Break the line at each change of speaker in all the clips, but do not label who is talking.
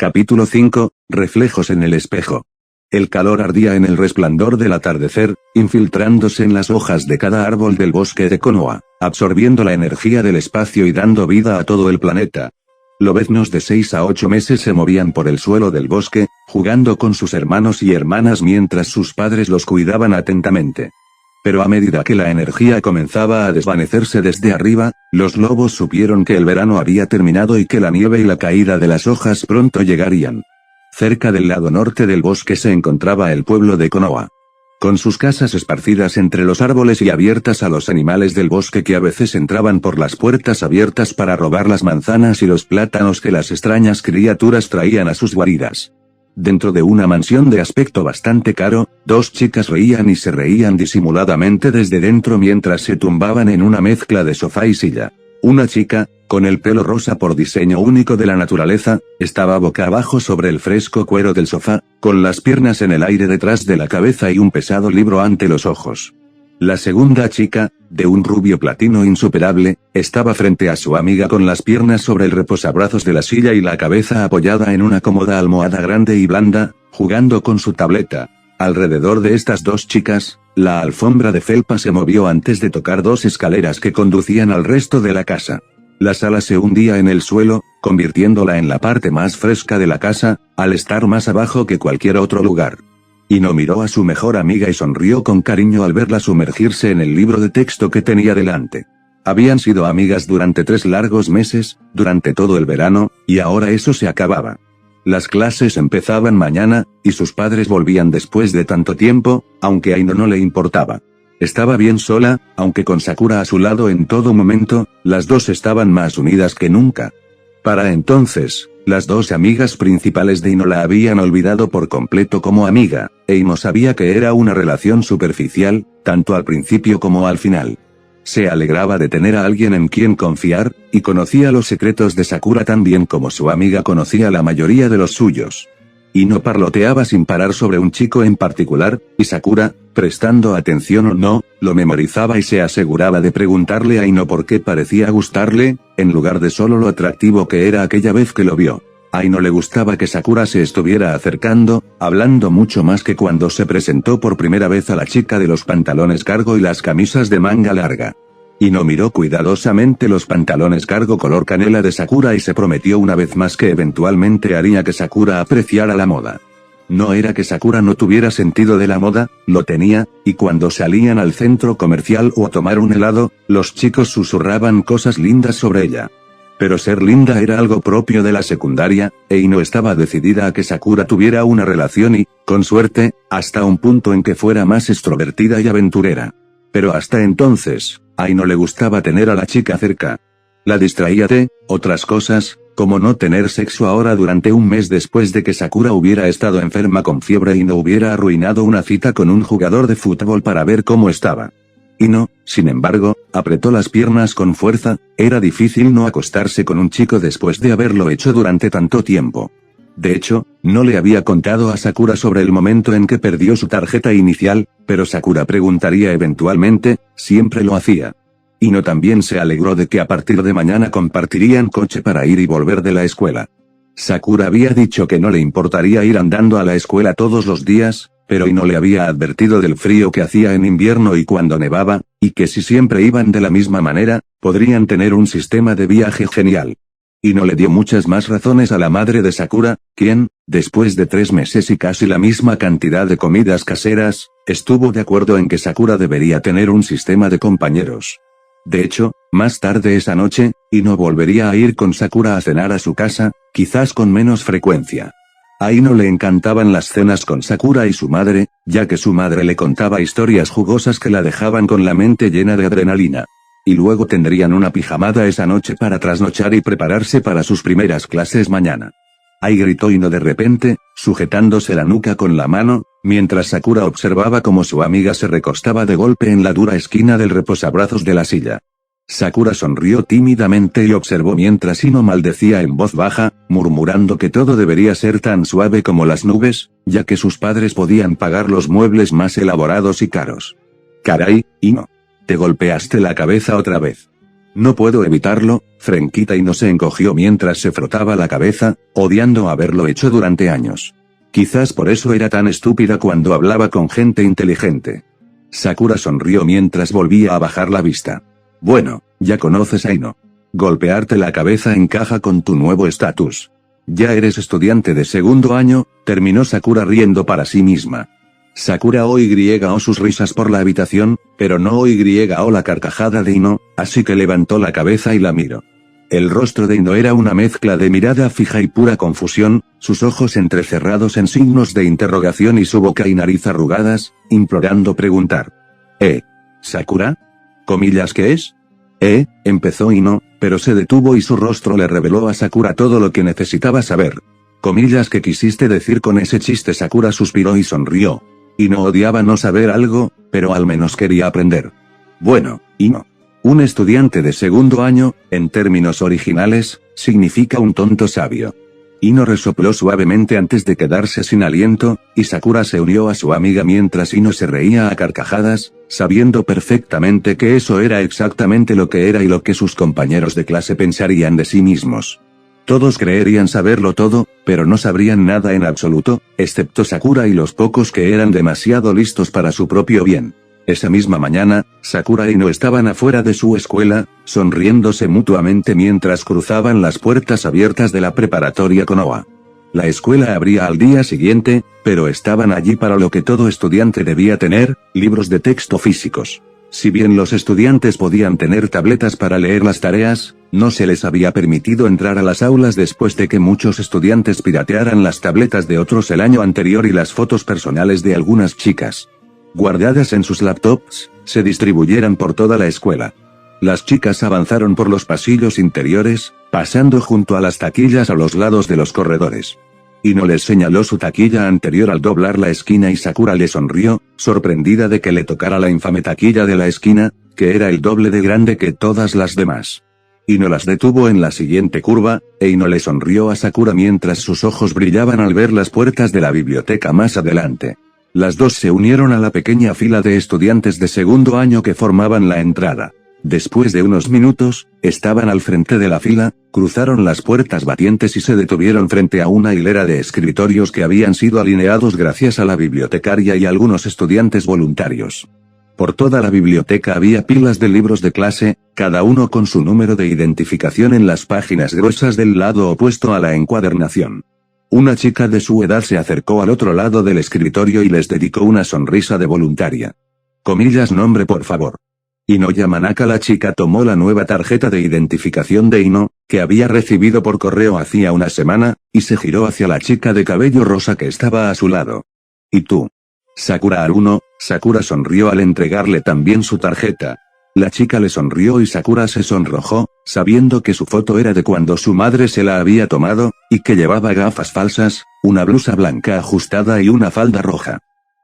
Capítulo 5, Reflejos en el espejo. El calor ardía en el resplandor del atardecer, infiltrándose en las hojas de cada árbol del bosque de Konoha, absorbiendo la energía del espacio y dando vida a todo el planeta. Lobeznos de 6 a 8 meses se movían por el suelo del bosque, jugando con sus hermanos y hermanas mientras sus padres los cuidaban atentamente. Pero a medida que la energía comenzaba a desvanecerse desde arriba, los lobos supieron que el verano había terminado y que la nieve y la caída de las hojas pronto llegarían. Cerca del lado norte del bosque se encontraba el pueblo de Konoha. Con sus casas esparcidas entre los árboles y abiertas a los animales del bosque que a veces entraban por las puertas abiertas para robar las manzanas y los plátanos que las extrañas criaturas traían a sus guaridas. Dentro de una mansión de aspecto bastante caro, dos chicas reían y se reían disimuladamente desde dentro mientras se tumbaban en una mezcla de sofá y silla. Una chica, con el pelo rosa por diseño único de la naturaleza, estaba boca abajo sobre el fresco cuero del sofá, con las piernas en el aire detrás de la cabeza y un pesado libro ante los ojos. La segunda chica, de un rubio platino insuperable, estaba frente a su amiga con las piernas sobre el reposabrazos de la silla y la cabeza apoyada en una cómoda almohada grande y blanda, jugando con su tableta. Alrededor de estas dos chicas, la alfombra de felpa se movió antes de tocar dos escaleras que conducían al resto de la casa. La sala se hundía en el suelo, convirtiéndola en la parte más fresca de la casa, al estar más abajo que cualquier otro lugar. Ino miró a su mejor amiga y sonrió con cariño al verla sumergirse en el libro de texto que tenía delante. Habían sido amigas durante 3 largos meses, durante todo el verano, y ahora eso se acababa. Las clases empezaban mañana, y sus padres volvían después de tanto tiempo, aunque a Ino no le importaba. Estaba bien sola, aunque con Sakura a su lado en todo momento, las dos estaban más unidas que nunca. Para entonces, las dos amigas principales de Ino la habían olvidado por completo como amiga, e Ino sabía que era una relación superficial, tanto al principio como al final. Se alegraba de tener a alguien en quien confiar, y conocía los secretos de Sakura tan bien como su amiga conocía la mayoría de los suyos. Ino parloteaba sin parar sobre un chico en particular, y Sakura, prestando atención o no, lo memorizaba y se aseguraba de preguntarle a Ino por qué parecía gustarle, en lugar de solo lo atractivo que era aquella vez que lo vio. A Ino le gustaba que Sakura se estuviera acercando, hablando mucho más que cuando se presentó por primera vez a la chica de los pantalones cargo y las camisas de manga larga. Ino miró cuidadosamente los pantalones cargo color canela de Sakura y se prometió una vez más que eventualmente haría que Sakura apreciara la moda. No era que Sakura no tuviera sentido de la moda, lo tenía, y cuando salían al centro comercial o a tomar un helado, los chicos susurraban cosas lindas sobre ella. Pero ser linda era algo propio de la secundaria, e Ino estaba decidida a que Sakura tuviera una relación y, con suerte, hasta un punto en que fuera más extrovertida y aventurera. Pero hasta entonces, a Ino le gustaba tener a la chica cerca. La distraía de otras cosas, como no tener sexo ahora durante un mes después de que Sakura hubiera estado enferma con fiebre y no hubiera arruinado una cita con un jugador de fútbol para ver cómo estaba. Ino, sin embargo, apretó las piernas con fuerza, era difícil no acostarse con un chico después de haberlo hecho durante tanto tiempo. De hecho, no le había contado a Sakura sobre el momento en que perdió su tarjeta inicial, pero Sakura preguntaría eventualmente, siempre lo hacía. Ino también se alegró de que a partir de mañana compartirían coche para ir y volver de la escuela. Sakura había dicho que no le importaría ir andando a la escuela todos los días, pero Ino le había advertido del frío que hacía en invierno y cuando nevaba, y que si siempre iban de la misma manera, podrían tener un sistema de viaje genial. Ino le dio muchas más razones a la madre de Sakura, quien, después de 3 meses y casi la misma cantidad de comidas caseras, estuvo de acuerdo en que Sakura debería tener un sistema de compañeros. De hecho, más tarde esa noche, Ino volvería a ir con Sakura a cenar a su casa, quizás con menos frecuencia. A Ino le encantaban las cenas con Sakura y su madre, ya que su madre le contaba historias jugosas que la dejaban con la mente llena de adrenalina. Y luego tendrían una pijamada esa noche para trasnochar y prepararse para sus primeras clases mañana. ¡Ay!, gritó Ino de repente, sujetándose la nuca con la mano, mientras Sakura observaba cómo su amiga se recostaba de golpe en la dura esquina del reposabrazos de la silla. Sakura sonrió tímidamente y observó mientras Ino maldecía en voz baja, murmurando que todo debería ser tan suave como las nubes, ya que sus padres podían pagar los muebles más elaborados y caros. «Caray, Ino. Te golpeaste la cabeza otra vez». No puedo evitarlo, Frenquita Ino se encogió mientras se frotaba la cabeza, odiando haberlo hecho durante años. Quizás por eso era tan estúpida cuando hablaba con gente inteligente. Sakura sonrió mientras volvía a bajar la vista. Bueno, ya conoces a Ino. Golpearte la cabeza encaja con tu nuevo estatus. Ya eres estudiante de segundo año, terminó Sakura riendo para sí misma. Sakura oyó sus risas por la habitación, pero no oyó la carcajada de Ino, así que levantó la cabeza y la miró. El rostro de Ino era una mezcla de mirada fija y pura confusión, sus ojos entrecerrados en signos de interrogación y su boca y nariz arrugadas, implorando preguntar. ¿Sakura? ¿Comillas qué es? Empezó Ino, pero se detuvo y su rostro le reveló a Sakura todo lo que necesitaba saber. Comillas que quisiste decir con ese chiste. Sakura suspiró y sonrió. Ino odiaba no saber algo, pero al menos quería aprender. Bueno, Ino. Un estudiante de segundo año, en términos originales, significa un tonto sabio. Ino resopló suavemente antes de quedarse sin aliento, y Sakura se unió a su amiga mientras Ino se reía a carcajadas, sabiendo perfectamente que eso era exactamente lo que era y lo que sus compañeros de clase pensarían de sí mismos. Todos creerían saberlo todo, pero no sabrían nada en absoluto, excepto Sakura y los pocos que eran demasiado listos para su propio bien. Esa misma mañana, Sakura y Ino estaban afuera de su escuela, sonriéndose mutuamente mientras cruzaban las puertas abiertas de la preparatoria Konoha. La escuela abría al día siguiente, pero estaban allí para lo que todo estudiante debía tener, libros de texto físicos. Si bien los estudiantes podían tener tabletas para leer las tareas, no se les había permitido entrar a las aulas después de que muchos estudiantes piratearan las tabletas de otros el año anterior y las fotos personales de algunas chicas, guardadas en sus laptops, se distribuyeran por toda la escuela. Las chicas avanzaron por los pasillos interiores, pasando junto a las taquillas a los lados de los corredores. Ino les señaló su taquilla anterior al doblar la esquina y Sakura le sonrió, sorprendida de que le tocara la infame taquilla de la esquina, que era el doble de grande que todas las demás. Ino las detuvo en la siguiente curva, e Ino le sonrió a Sakura mientras sus ojos brillaban al ver las puertas de la biblioteca más adelante. Las dos se unieron a la pequeña fila de estudiantes de segundo año que formaban la entrada. Después de unos minutos, estaban al frente de la fila, cruzaron las puertas batientes y se detuvieron frente a una hilera de escritorios que habían sido alineados gracias a la bibliotecaria y algunos estudiantes voluntarios. Por toda la biblioteca había pilas de libros de clase, cada uno con su número de identificación en las páginas gruesas del lado opuesto a la encuadernación. Una chica de su edad se acercó al otro lado del escritorio y les dedicó una sonrisa de voluntaria. Comillas nombre por favor. Ino Yamanaka. La chica tomó la nueva tarjeta de identificación de Ino, que había recibido por correo hacía una semana, y se giró hacia la chica de cabello rosa que estaba a su lado. ¿Y tú? Sakura Haruno. Sakura sonrió al entregarle también su tarjeta. La chica le sonrió y Sakura se sonrojó, sabiendo que su foto era de cuando su madre se la había tomado, y que llevaba gafas falsas, una blusa blanca ajustada y una falda roja.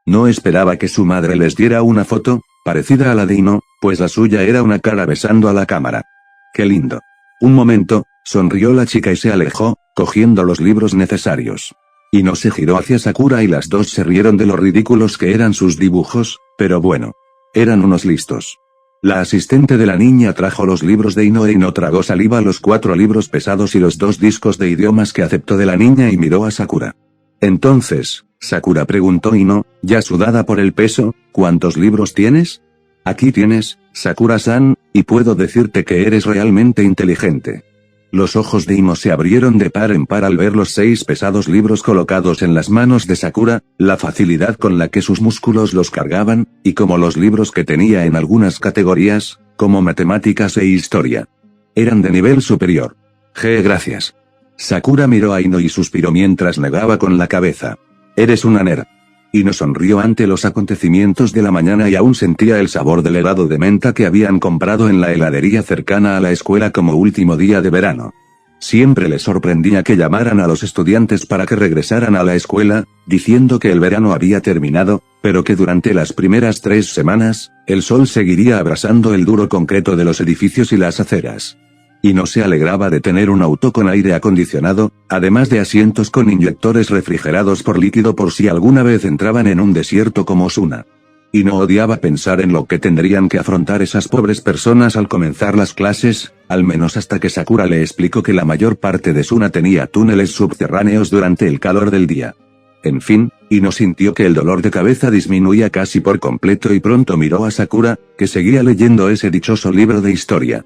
No esperaba que su madre les diera una foto parecida a la de Ino, pues la suya era una cara besando a la cámara. ¡Qué lindo! Un momento, sonrió la chica y se alejó, cogiendo los libros necesarios. Ino se giró hacia Sakura y las dos se rieron de lo ridículos que eran sus dibujos, pero bueno. Eran unos listos. La asistente de la niña trajo los libros de Ino e Ino tragó saliva los 4 libros pesados y los 2 discos de idiomas que aceptó de la niña y miró a Sakura. Entonces, Sakura preguntó Ino, ya sudada por el peso, ¿cuántos libros tienes? Aquí tienes, Sakura-san, y puedo decirte que eres realmente inteligente. Los ojos de Ino se abrieron de par en par al ver los 6 pesados libros colocados en las manos de Sakura, la facilidad con la que sus músculos los cargaban, y como los libros que tenía en algunas categorías, como matemáticas e historia. Eran de nivel superior. Gracias. Sakura miró a Ino y suspiró mientras negaba con la cabeza. Eres una nerd. Ino sonrió ante los acontecimientos de la mañana y aún sentía el sabor del helado de menta que habían comprado en la heladería cercana a la escuela como último día de verano. Siempre le sorprendía que llamaran a los estudiantes para que regresaran a la escuela, diciendo que el verano había terminado, pero que durante las primeras 3 semanas, el sol seguiría abrasando el duro concreto de los edificios y las aceras. Y no se alegraba de tener un auto con aire acondicionado, además de asientos con inyectores refrigerados por líquido por si alguna vez entraban en un desierto como Osuna. Y no odiaba pensar en lo que tendrían que afrontar esas pobres personas al comenzar las clases, al menos hasta que Sakura le explicó que la mayor parte de Suna tenía túneles subterráneos durante el calor del día. En fin, Ino sintió que el dolor de cabeza disminuía casi por completo y pronto miró a Sakura, que seguía leyendo ese dichoso libro de historia.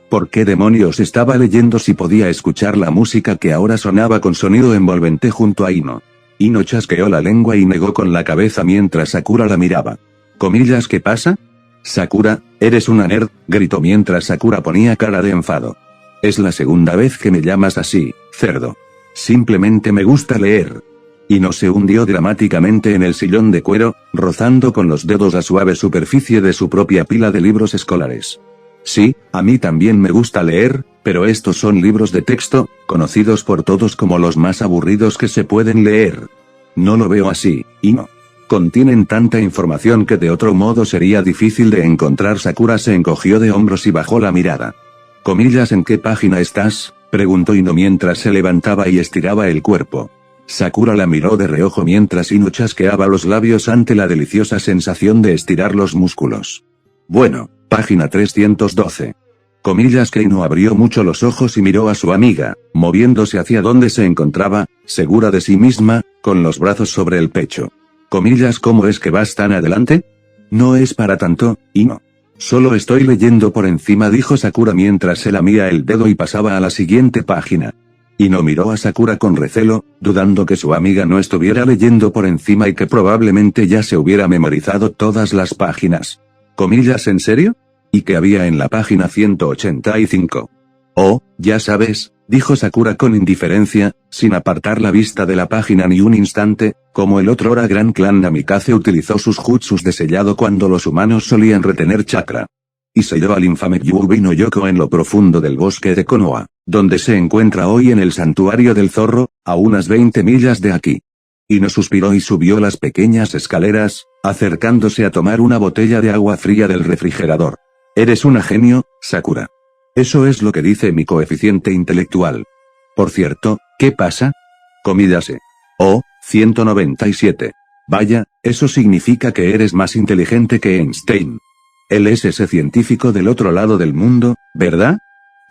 ¿Por qué demonios estaba leyendo si podía escuchar la música que ahora sonaba con sonido envolvente junto a Ino? Ino chasqueó la lengua y negó con la cabeza mientras Sakura la miraba. Comillas, ¿qué pasa? Sakura, eres una nerd, gritó mientras Sakura ponía cara de enfado. Es la segunda vez que me llamas así, cerdo. Simplemente me gusta leer. Ino se hundió dramáticamente en el sillón de cuero, rozando con los dedos la suave superficie de su propia pila de libros escolares. Sí, a mí también me gusta leer, pero estos son libros de texto, conocidos por todos como los más aburridos que se pueden leer. No lo veo así, Ino. Contienen tanta información que de otro modo sería difícil de encontrar. Sakura se encogió de hombros y bajó la mirada. Comillas, ¿en qué página estás?, preguntó Ino mientras se levantaba y estiraba el cuerpo. Sakura la miró de reojo mientras Ino chasqueaba los labios ante la deliciosa sensación de estirar los músculos. Bueno, página 312. Comillas que Ino abrió mucho los ojos y miró a su amiga, moviéndose hacia donde se encontraba, segura de sí misma, con los brazos sobre el pecho. Comillas, ¿cómo es que vas tan adelante? No es para tanto, Ino. Solo estoy leyendo por encima, dijo Sakura mientras se lamía el dedo y pasaba a la siguiente página. Ino miró a Sakura con recelo, dudando que su amiga no estuviera leyendo por encima y que probablemente ya se hubiera memorizado todas las páginas. Comillas, ¿en serio? ¿Y qué había en la página 185? Oh, ya sabes, dijo Sakura con indiferencia, sin apartar la vista de la página ni un instante, como el otrora gran clan Namikaze utilizó sus jutsus de sellado cuando los humanos solían retener chakra. Y selló al infame Yubi no Yoko en lo profundo del bosque de Konoha, donde se encuentra hoy en el santuario del zorro, a unas 20 millas de aquí. Ino suspiró y subió las pequeñas escaleras, acercándose a tomar una botella de agua fría del refrigerador. Eres una genio, Sakura. Eso es lo que dice mi coeficiente intelectual. Por cierto, ¿qué pasa? Comillas. Oh, 197. Vaya, eso significa que eres más inteligente que Einstein. Él es ese científico del otro lado del mundo, ¿verdad?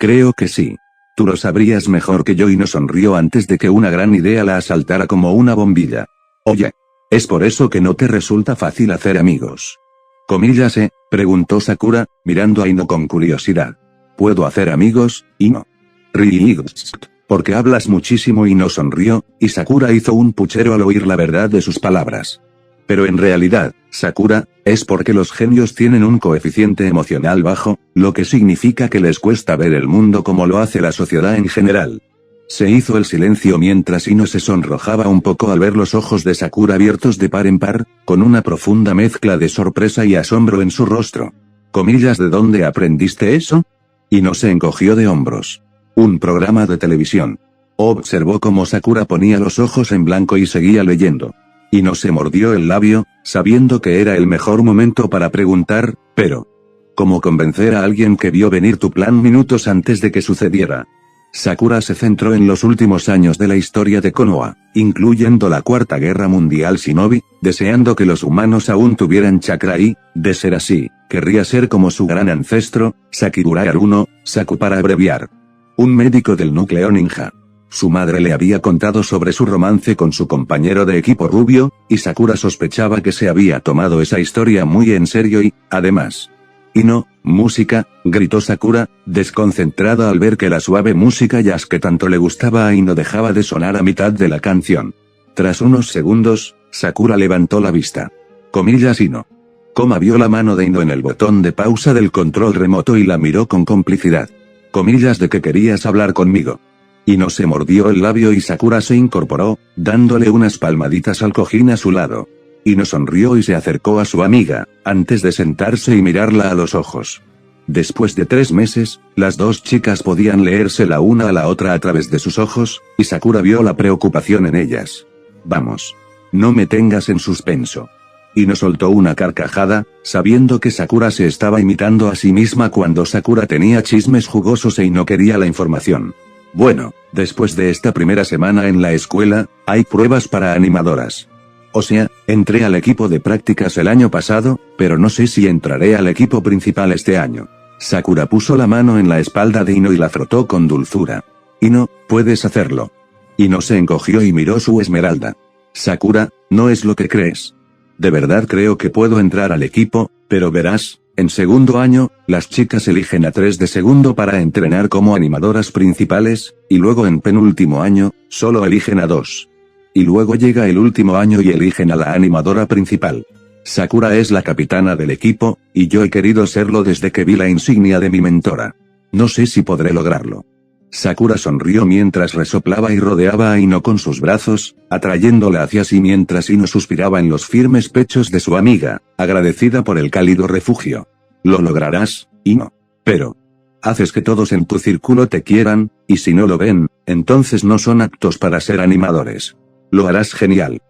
Creo que sí. Tú lo sabrías mejor que yo. Y no sonrió antes de que una gran idea la asaltara como una bombilla. Oye, ¿es por eso que no te resulta fácil hacer amigos? Comillas, preguntó Sakura, mirando a Ino con curiosidad. ¿Puedo hacer amigos, Ino? Ríos. Porque hablas muchísimo. Ino sonrió, y Sakura hizo un puchero al oír la verdad de sus palabras. Pero en realidad, Sakura, es porque los genios tienen un coeficiente emocional bajo, lo que significa que les cuesta ver el mundo como lo hace la sociedad en general. Se hizo el silencio mientras Ino se sonrojaba un poco al ver los ojos de Sakura abiertos de par en par, con una profunda mezcla de sorpresa y asombro en su rostro. Comillas, ¿de dónde aprendiste eso? Ino se encogió de hombros. Un programa de televisión. Observó cómo Sakura ponía los ojos en blanco y seguía leyendo. Ino se mordió el labio, sabiendo que era el mejor momento para preguntar, pero ¿cómo convencer a alguien que vio venir tu plan minutos antes de que sucediera? Sakura se centró en los últimos años de la historia de Konoha, incluyendo la Cuarta Guerra Mundial Shinobi, deseando que los humanos aún tuvieran chakra y, de ser así, querría ser como su gran ancestro, Sakigura Haruno, Saku para abreviar. Un médico del núcleo ninja. Su madre le había contado sobre su romance con su compañero de equipo rubio, y Sakura sospechaba que se había tomado esa historia muy en serio y, además... Ino, música, gritó Sakura, desconcentrada al ver que la suave música jazz que tanto le gustaba a Ino dejaba de sonar a mitad de la canción. Tras unos segundos, Sakura levantó la vista. Comillas, Ino. Koma vio la mano de Ino en el botón de pausa del control remoto y la miró con complicidad. Comillas, ¿de que querías hablar conmigo? Ino se mordió el labio y Sakura se incorporó, dándole unas palmaditas al cojín a su lado. Ino sonrió y se acercó a su amiga, antes de sentarse y mirarla a los ojos. Después de 3 meses, las dos chicas podían leerse la una a la otra a través de sus ojos, y Sakura vio la preocupación en ellas. Vamos. No me tengas en suspenso. Ino soltó una carcajada, sabiendo que Sakura se estaba imitando a sí misma cuando Sakura tenía chismes jugosos y no quería la información. Bueno, después de esta primera semana en la escuela, hay pruebas para animadoras. O sea, entré al equipo de prácticas el año pasado, pero no sé si entraré al equipo principal este año. Sakura puso la mano en la espalda de Ino y la frotó con dulzura. Ino, puedes hacerlo. Ino se encogió y miró su esmeralda. Sakura, no es lo que crees. De verdad creo que puedo entrar al equipo, pero verás, en segundo año, las chicas eligen a 3 de segundo para entrenar como animadoras principales, y luego en penúltimo año, solo eligen a 2. Y luego llega el último año y eligen a la animadora principal. Sakura es la capitana del equipo, y yo he querido serlo desde que vi la insignia de mi mentora. No sé si podré lograrlo. Sakura sonrió mientras resoplaba y rodeaba a Ino con sus brazos, atrayéndola hacia sí mientras Ino suspiraba en los firmes pechos de su amiga, agradecida por el cálido refugio. Lo lograrás, Ino. Pero haces que todos en tu círculo te quieran, y si no lo ven, entonces no son aptos para ser animadores. Lo harás genial.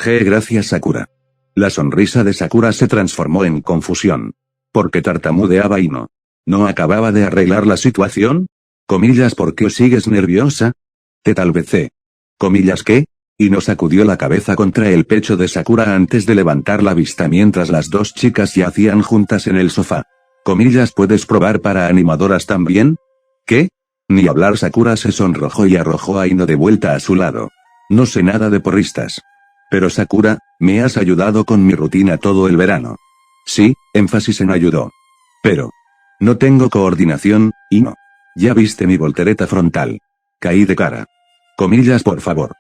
Gracias Sakura. La sonrisa de Sakura se transformó en confusión. Porque tartamudeaba Ino. ¿No acababa de arreglar la situación? Comillas, ¿por qué sigues nerviosa? Te talvecé. Comillas, ¿qué? Ino sacudió la cabeza contra el pecho de Sakura antes de levantar la vista mientras las dos chicas yacían juntas en el sofá. Comillas, ¿puedes probar para animadoras también? ¿Qué? Ni hablar. Sakura se sonrojó y arrojó a Ino de vuelta a su lado. No sé nada de porristas. Pero Sakura, me has ayudado con mi rutina todo el verano. Sí, énfasis en ayudó. Pero no tengo coordinación, Ino. Ya viste mi voltereta frontal. Caí de cara. Comillas, por favor.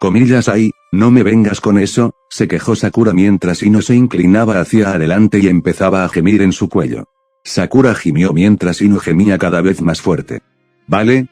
Comillas, ay, no me vengas con eso, se quejó Sakura mientras Ino se inclinaba hacia adelante y empezaba a gemir en su cuello. Sakura gimió mientras Ino gemía cada vez más fuerte. Vale,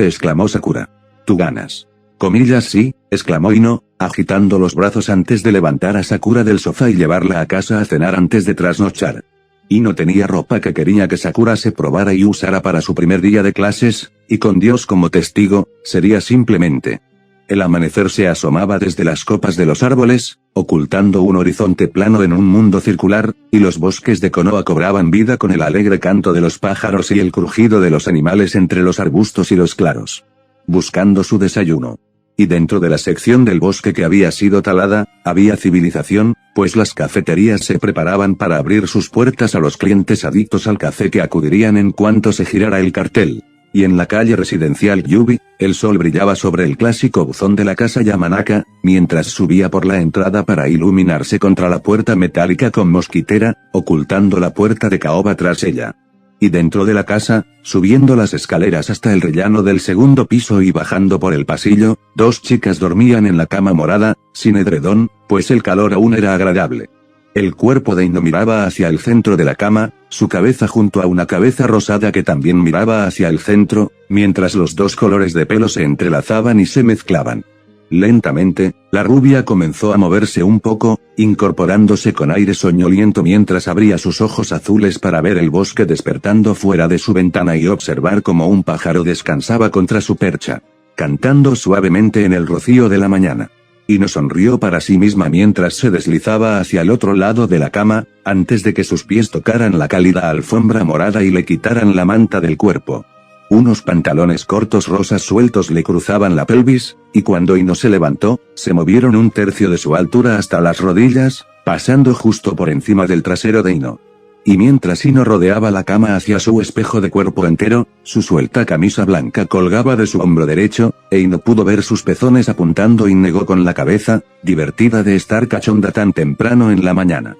exclamó Sakura. Tú ganas. Comillas, sí, exclamó Ino, agitando los brazos antes de levantar a Sakura del sofá y llevarla a casa a cenar antes de trasnochar. Ino tenía ropa que quería que Sakura se probara y usara para su primer día de clases, y con Dios como testigo, sería simplemente. El amanecer se asomaba desde las copas de los árboles, ocultando un horizonte plano en un mundo circular, y los bosques de Konoha cobraban vida con el alegre canto de los pájaros y el crujido de los animales entre los arbustos y los claros. Buscando su desayuno. Y dentro de la sección del bosque que había sido talada, había civilización, pues las cafeterías se preparaban para abrir sus puertas a los clientes adictos al café que acudirían en cuanto se girara el cartel. Y en la calle residencial Yubi, el sol brillaba sobre el clásico buzón de la casa Yamanaka, mientras subía por la entrada para iluminarse contra la puerta metálica con mosquitera, ocultando la puerta de caoba tras ella. Y dentro de la casa, subiendo las escaleras hasta el rellano del segundo piso y bajando por el pasillo, dos chicas dormían en la cama morada, sin edredón, pues el calor aún era agradable. El cuerpo de Ino miraba hacia el centro de la cama, su cabeza junto a una cabeza rosada que también miraba hacia el centro, mientras los dos colores de pelo se entrelazaban y se mezclaban. Lentamente, la rubia comenzó a moverse un poco, incorporándose con aire soñoliento mientras abría sus ojos azules para ver el bosque despertando fuera de su ventana y observar cómo un pájaro descansaba contra su percha, cantando suavemente en el rocío de la mañana. Ino sonrió para sí misma mientras se deslizaba hacia el otro lado de la cama, antes de que sus pies tocaran la cálida alfombra morada y le quitaran la manta del cuerpo. Unos pantalones cortos rosas sueltos le cruzaban la pelvis, y cuando Ino se levantó, se movieron un tercio de su altura hasta las rodillas, pasando justo por encima del trasero de Ino. Y mientras Ino rodeaba la cama hacia su espejo de cuerpo entero, su suelta camisa blanca colgaba de su hombro derecho, e Ino pudo ver sus pezones apuntando y negó con la cabeza, divertida de estar cachonda tan temprano en la mañana.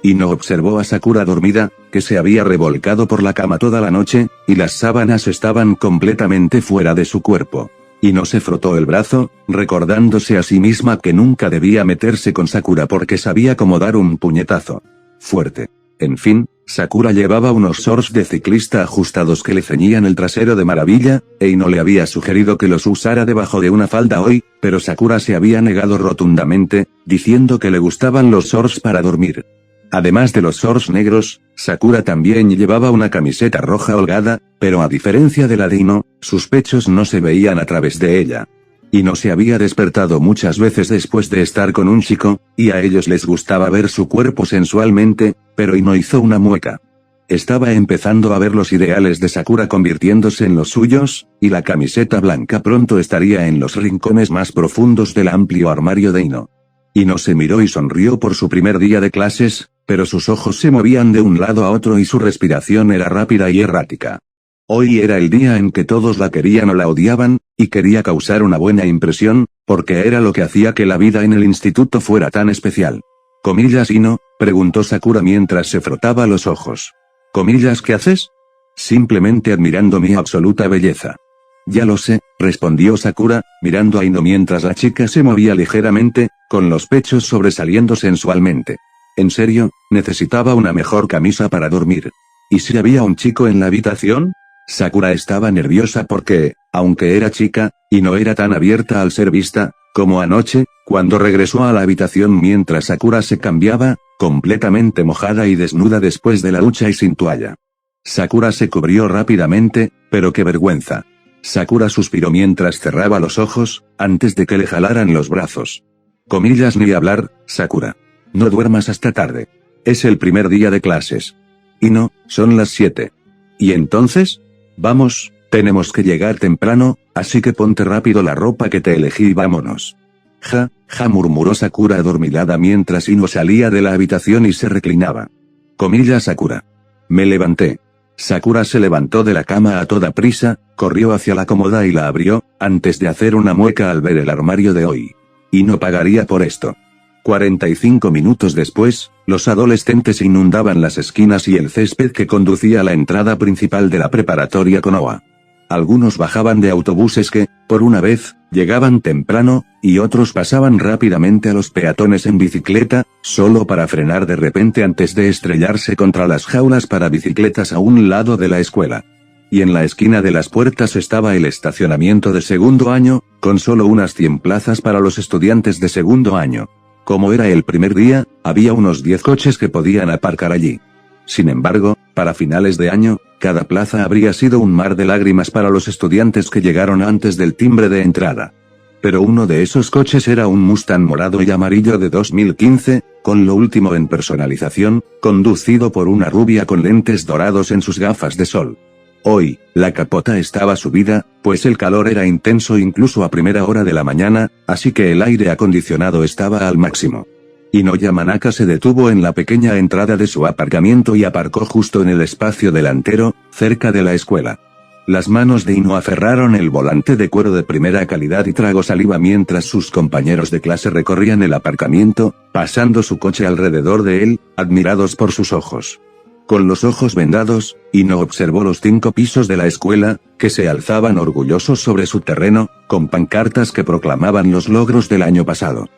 Ino observó a Sakura dormida, que se había revolcado por la cama toda la noche, y las sábanas estaban completamente fuera de su cuerpo. Ino se frotó el brazo, recordándose a sí misma que nunca debía meterse con Sakura porque sabía cómo dar un puñetazo fuerte. En fin, Sakura llevaba unos shorts de ciclista ajustados que le ceñían el trasero de maravilla, e Ino le había sugerido que los usara debajo de una falda hoy, pero Sakura se había negado rotundamente, diciendo que le gustaban los shorts para dormir. Además de los shorts negros, Sakura también llevaba una camiseta roja holgada, pero a diferencia de la de Ino, sus pechos no se veían a través de ella. Ino se había despertado muchas veces después de estar con un chico, y a ellos les gustaba ver su cuerpo sensualmente, pero Ino hizo una mueca. Estaba empezando a ver los ideales de Sakura convirtiéndose en los suyos, y la camiseta blanca pronto estaría en los rincones más profundos del amplio armario de Ino. Ino se miró y sonrió por su primer día de clases, pero sus ojos se movían de un lado a otro y su respiración era rápida y errática. Hoy era el día en que todos la querían o la odiaban, y quería causar una buena impresión, porque era lo que hacía que la vida en el instituto fuera tan especial. ¿Comillas, Ino?, preguntó Sakura mientras se frotaba los ojos. ¿Comillas, qué haces? Simplemente admirando mi absoluta belleza. Ya lo sé, respondió Sakura, mirando a Ino mientras la chica se movía ligeramente, con los pechos sobresaliendo sensualmente. En serio, necesitaba una mejor camisa para dormir. ¿Y si había un chico en la habitación? Sakura estaba nerviosa porque, aunque era chica, y no era tan abierta al ser vista, como anoche, cuando regresó a la habitación mientras Sakura se cambiaba, completamente mojada y desnuda después de la ducha y sin toalla. Sakura se cubrió rápidamente, pero qué vergüenza. Sakura suspiró mientras cerraba los ojos, antes de que le jalaran los brazos. Comillas, ni hablar, Sakura. No duermas hasta tarde. Es el primer día de clases. Y no, son las 7. ¿Y entonces? Vamos, tenemos que llegar temprano, así que ponte rápido la ropa que te elegí y vámonos. Ja, murmuró Sakura adormilada mientras Ino salía de la habitación y se reclinaba. Comillas, Sakura. Me levanté. Sakura se levantó de la cama a toda prisa, corrió hacia la cómoda y la abrió, antes de hacer una mueca al ver el armario de hoy. Y no pagaría por esto. 45 minutos después, los adolescentes inundaban las esquinas y el césped que conducía a la entrada principal de la preparatoria Konoha. Algunos bajaban de autobuses que, por una vez, llegaban temprano, y otros pasaban rápidamente a los peatones en bicicleta, solo para frenar de repente antes de estrellarse contra las jaulas para bicicletas a un lado de la escuela. Y en la esquina de las puertas estaba el estacionamiento de segundo año, con solo unas 100 plazas para los estudiantes de segundo año. Como era el primer día, había unos 10 coches que podían aparcar allí. Sin embargo, para finales de año, cada plaza habría sido un mar de lágrimas para los estudiantes que llegaron antes del timbre de entrada. Pero uno de esos coches era un Mustang morado y amarillo de 2015, con lo último en personalización, conducido por una rubia con lentes dorados en sus gafas de sol. Hoy, la capota estaba subida, pues el calor era intenso incluso a primera hora de la mañana, así que el aire acondicionado estaba al máximo. Ino Yamanaka se detuvo en la pequeña entrada de su aparcamiento y aparcó justo en el espacio delantero, cerca de la escuela. Las manos de Ino aferraron el volante de cuero de primera calidad y tragó saliva mientras sus compañeros de clase recorrían el aparcamiento, pasando su coche alrededor de él, admirados por sus ojos. Con los ojos vendados, Ino observó los 5 pisos de la escuela, que se alzaban orgullosos sobre su terreno, con pancartas que proclamaban los logros del año pasado.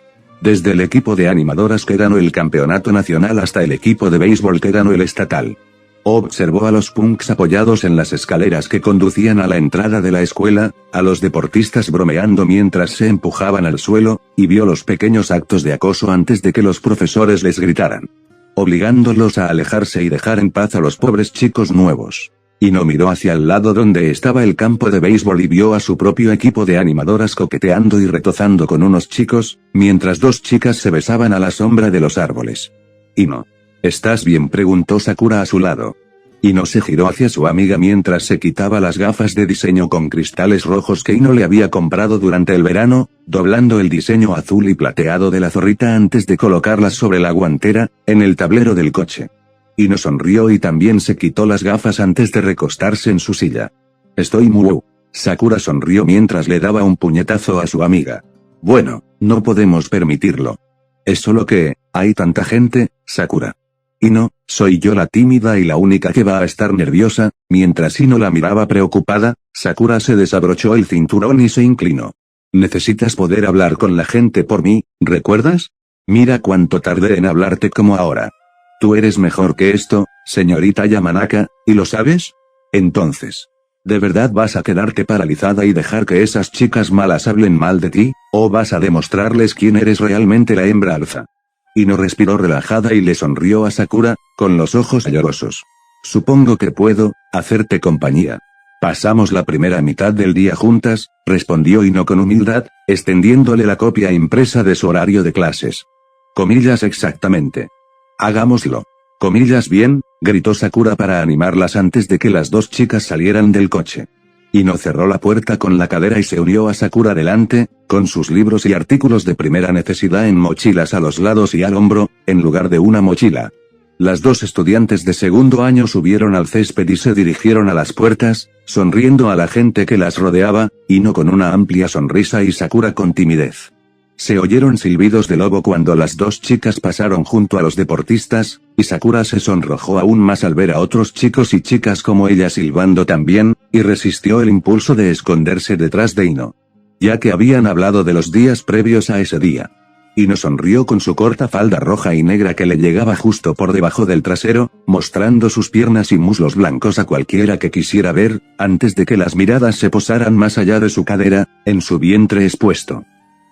Desde el equipo de animadoras que ganó el campeonato nacional hasta el equipo de béisbol que ganó el estatal. Observó a los punks apoyados en las escaleras que conducían a la entrada de la escuela, a los deportistas bromeando mientras se empujaban al suelo, y vio los pequeños actos de acoso antes de que los profesores les gritaran, obligándolos a alejarse y dejar en paz a los pobres chicos nuevos. Ino miró hacia el lado donde estaba el campo de béisbol y vio a su propio equipo de animadoras coqueteando y retozando con unos chicos, mientras 2 chicas se besaban a la sombra de los árboles. Ino. ¿Estás bien?, preguntó Sakura a su lado. Ino se giró hacia su amiga mientras se quitaba las gafas de diseño con cristales rojos que Ino le había comprado durante el verano, doblando el diseño azul y plateado de la zorrita antes de colocarlas sobre la guantera, en el tablero del coche. Ino sonrió y también se quitó las gafas antes de recostarse en su silla. Estoy muy... Sakura sonrió mientras le daba un puñetazo a su amiga. Bueno, no podemos permitirlo. Es solo que, hay tanta gente, Sakura. Ino, soy yo la tímida y la única que va a estar nerviosa. Mientras Ino la miraba preocupada, Sakura se desabrochó el cinturón y se inclinó. Necesitas poder hablar con la gente por mí, ¿recuerdas? Mira cuánto tardé en hablarte como ahora. Tú eres mejor que esto, señorita Yamanaka, ¿y lo sabes? Entonces, ¿de verdad vas a quedarte paralizada y dejar que esas chicas malas hablen mal de ti, o vas a demostrarles quién eres realmente la hembra alfa? Ino respiró relajada y le sonrió a Sakura, con los ojos llorosos. Supongo que puedo hacerte compañía. Pasamos la primera mitad del día juntas, respondió Ino con humildad, extendiéndole la copia impresa de su horario de clases. Comillas exactamente. Hagámoslo. Comillas bien, gritó Sakura para animarlas antes de que las 2 chicas salieran del coche. Ino cerró la puerta con la cadera y se unió a Sakura delante, con sus libros y artículos de primera necesidad en mochilas a los lados y al hombro, en lugar de una mochila. Las dos estudiantes de segundo año subieron al césped y se dirigieron a las puertas, sonriendo a la gente que las rodeaba, Ino con una amplia sonrisa y Sakura con timidez. Se oyeron silbidos de lobo cuando las dos chicas pasaron junto a los deportistas, y Sakura se sonrojó aún más al ver a otros chicos y chicas como ella silbando también, y resistió el impulso de esconderse detrás de Ino. Ya que habían hablado de los días previos a ese día. Ino sonrió con su corta falda roja y negra que le llegaba justo por debajo del trasero, mostrando sus piernas y muslos blancos a cualquiera que quisiera ver, antes de que las miradas se posaran más allá de su cadera, en su vientre expuesto.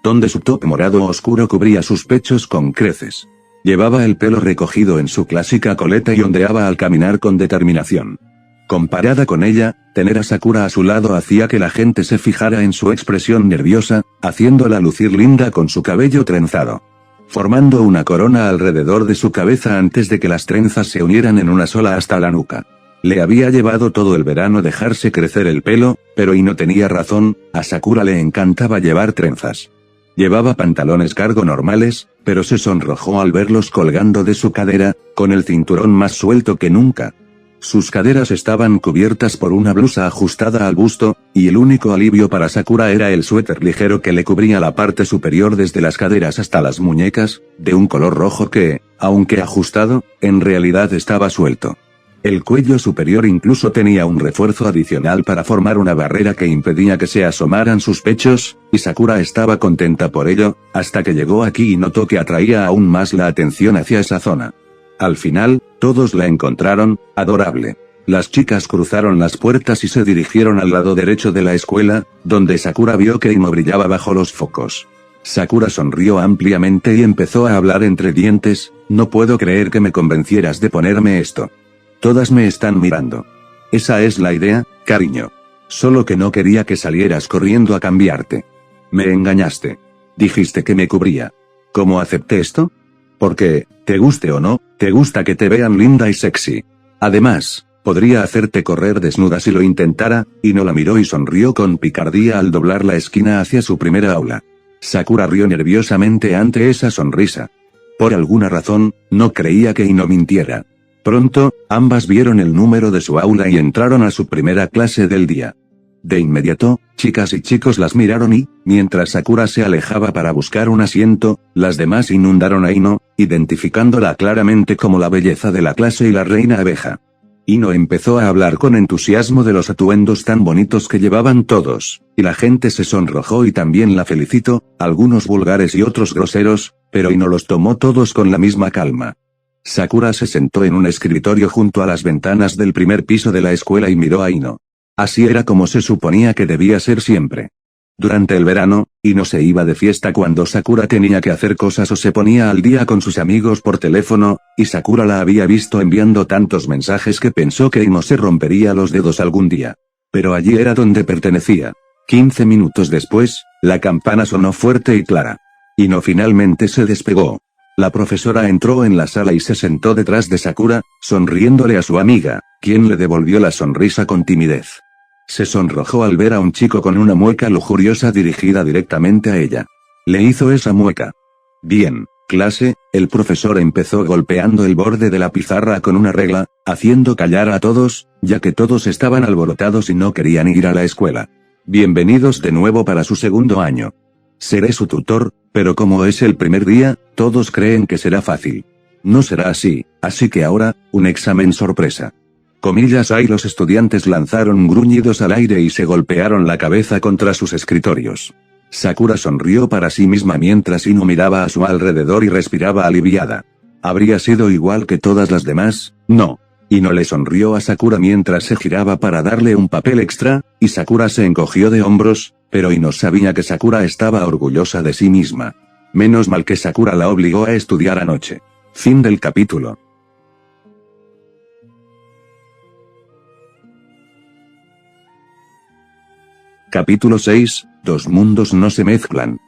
Donde su top morado oscuro cubría sus pechos con creces. Llevaba el pelo recogido en su clásica coleta y ondeaba al caminar con determinación. Comparada con ella, tener a Sakura a su lado hacía que la gente se fijara en su expresión nerviosa, haciéndola lucir linda con su cabello trenzado. Formando una corona alrededor de su cabeza antes de que las trenzas se unieran en una sola hasta la nuca. Le había llevado todo el verano dejarse crecer el pelo, pero no tenía razón, a Sakura le encantaba llevar trenzas. Llevaba pantalones cargo normales, pero se sonrojó al verlos colgando de su cadera, con el cinturón más suelto que nunca. Sus caderas estaban cubiertas por una blusa ajustada al busto, y el único alivio para Sakura era el suéter ligero que le cubría la parte superior desde las caderas hasta las muñecas, de un color rojo que, aunque ajustado, en realidad estaba suelto. El cuello superior incluso tenía un refuerzo adicional para formar una barrera que impedía que se asomaran sus pechos, y Sakura estaba contenta por ello, hasta que llegó aquí y notó que atraía aún más la atención hacia esa zona. Al final, todos la encontraron adorable. Las chicas cruzaron las puertas y se dirigieron al lado derecho de la escuela, donde Sakura vio que Ino brillaba bajo los focos. Sakura sonrió ampliamente y empezó a hablar entre dientes, no puedo creer que me convencieras de ponerme esto. Todas me están mirando. Esa es la idea, cariño. Solo que no quería que salieras corriendo a cambiarte. Me engañaste. Dijiste que me cubría. ¿Cómo acepté esto? Porque, te guste o no, te gusta que te vean linda y sexy. Además, podría hacerte correr desnuda si lo intentara, y no la miró y sonrió con picardía al doblar la esquina hacia su primera aula. Sakura rió nerviosamente ante esa sonrisa. Por alguna razón, no creía que Ino mintiera. Pronto, ambas vieron el número de su aula y entraron a su primera clase del día. De inmediato, chicas y chicos las miraron y, mientras Sakura se alejaba para buscar un asiento, las demás inundaron a Ino, identificándola claramente como la belleza de la clase y la reina abeja. Ino empezó a hablar con entusiasmo de los atuendos tan bonitos que llevaban todos, y la gente se sonrojó y también la felicitó, algunos vulgares y otros groseros, pero Ino los tomó todos con la misma calma. Sakura se sentó en un escritorio junto a las ventanas del primer piso de la escuela y miró a Ino. Así era como se suponía que debía ser siempre. Durante el verano, Ino se iba de fiesta cuando Sakura tenía que hacer cosas o se ponía al día con sus amigos por teléfono, y Sakura la había visto enviando tantos mensajes que pensó que Ino se rompería los dedos algún día. Pero allí era donde pertenecía. 15 minutos después, la campana sonó fuerte y clara. Ino finalmente se despegó. La profesora entró en la sala y se sentó detrás de Sakura, sonriéndole a su amiga, quien le devolvió la sonrisa con timidez. Se sonrojó al ver a un chico con una mueca lujuriosa dirigida directamente a ella. Le hizo esa mueca. Bien, clase, el profesor empezó golpeando el borde de la pizarra con una regla, haciendo callar a todos, ya que todos estaban alborotados y no querían ir a la escuela. Bienvenidos de nuevo para su segundo año. Seré su tutor, pero como es el primer día, todos creen que será fácil. No será así, así que ahora, un examen sorpresa. Comillas hay los estudiantes lanzaron gruñidos al aire y se golpearon la cabeza contra sus escritorios. Sakura sonrió para sí misma mientras Ino miraba a su alrededor y respiraba aliviada. ¿Habría sido igual que todas las demás? No. Ino le sonrió a Sakura mientras se giraba para darle un papel extra, y Sakura se encogió de hombros, pero Ino sabía que Sakura estaba orgullosa de sí misma. Menos mal que Sakura la obligó a estudiar anoche. Fin del capítulo. Capítulo 6, Dos mundos no se mezclan.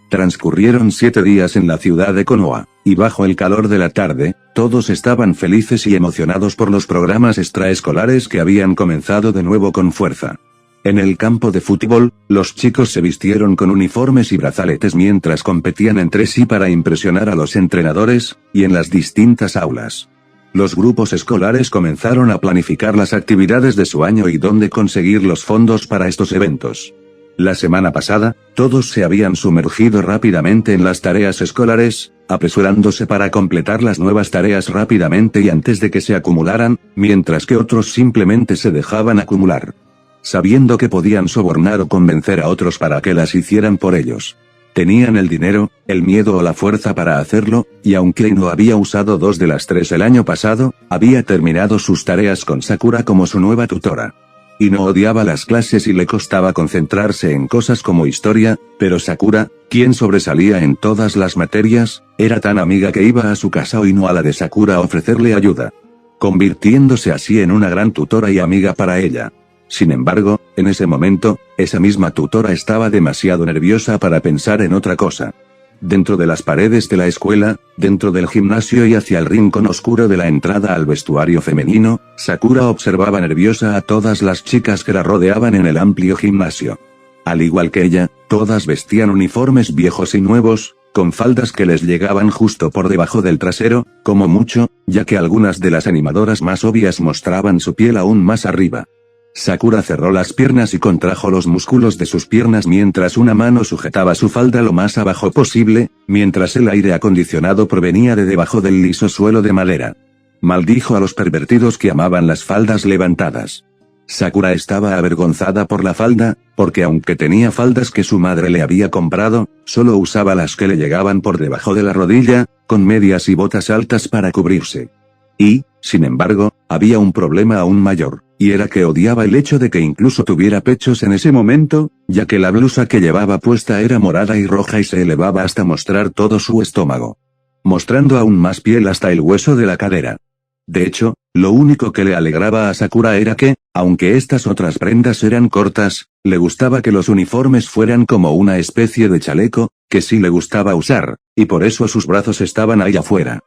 Transcurrieron 7 días en la ciudad de Konoha, y bajo el calor de la tarde, todos estaban felices y emocionados por los programas extraescolares que habían comenzado de nuevo con fuerza. En el campo de fútbol, los chicos se vistieron con uniformes y brazaletes mientras competían entre sí para impresionar a los entrenadores, y en las distintas aulas. Los grupos escolares comenzaron a planificar las actividades de su año y dónde conseguir los fondos para estos eventos. La semana pasada, todos se habían sumergido rápidamente en las tareas escolares, apresurándose para completar las nuevas tareas rápidamente y antes de que se acumularan, mientras que otros simplemente se dejaban acumular. Sabiendo que podían sobornar o convencer a otros para que las hicieran por ellos. Tenían el dinero, el miedo o la fuerza para hacerlo, y aunque no había usado 2 de las 3 el año pasado, había terminado sus tareas con Sakura como su nueva tutora. Y no odiaba las clases y le costaba concentrarse en cosas como historia, pero Sakura, quien sobresalía en todas las materias, era tan amiga que iba a su casa o no a la de Sakura a ofrecerle ayuda. Convirtiéndose así en una gran tutora y amiga para ella. Sin embargo, en ese momento, esa misma tutora estaba demasiado nerviosa para pensar en otra cosa. Dentro de las paredes de la escuela, dentro del gimnasio y hacia el rincón oscuro de la entrada al vestuario femenino, Sakura observaba nerviosa a todas las chicas que la rodeaban en el amplio gimnasio. Al igual que ella, todas vestían uniformes viejos y nuevos, con faldas que les llegaban justo por debajo del trasero, como mucho, ya que algunas de las animadoras más obvias mostraban su piel aún más arriba. Sakura cerró las piernas y contrajo los músculos de sus piernas mientras una mano sujetaba su falda lo más abajo posible, mientras el aire acondicionado provenía de debajo del liso suelo de madera. Maldijo a los pervertidos que amaban las faldas levantadas. Sakura estaba avergonzada por la falda, porque aunque tenía faldas que su madre le había comprado, solo usaba las que le llegaban por debajo de la rodilla, con medias y botas altas para cubrirse. Y, sin embargo, había un problema aún mayor, y era que odiaba el hecho de que incluso tuviera pechos en ese momento, ya que la blusa que llevaba puesta era morada y roja y se elevaba hasta mostrar todo su estómago. Mostrando aún más piel hasta el hueso de la cadera. De hecho, lo único que le alegraba a Sakura era que, aunque estas otras prendas eran cortas, le gustaba que los uniformes fueran como una especie de chaleco, que sí le gustaba usar, y por eso sus brazos estaban ahí afuera.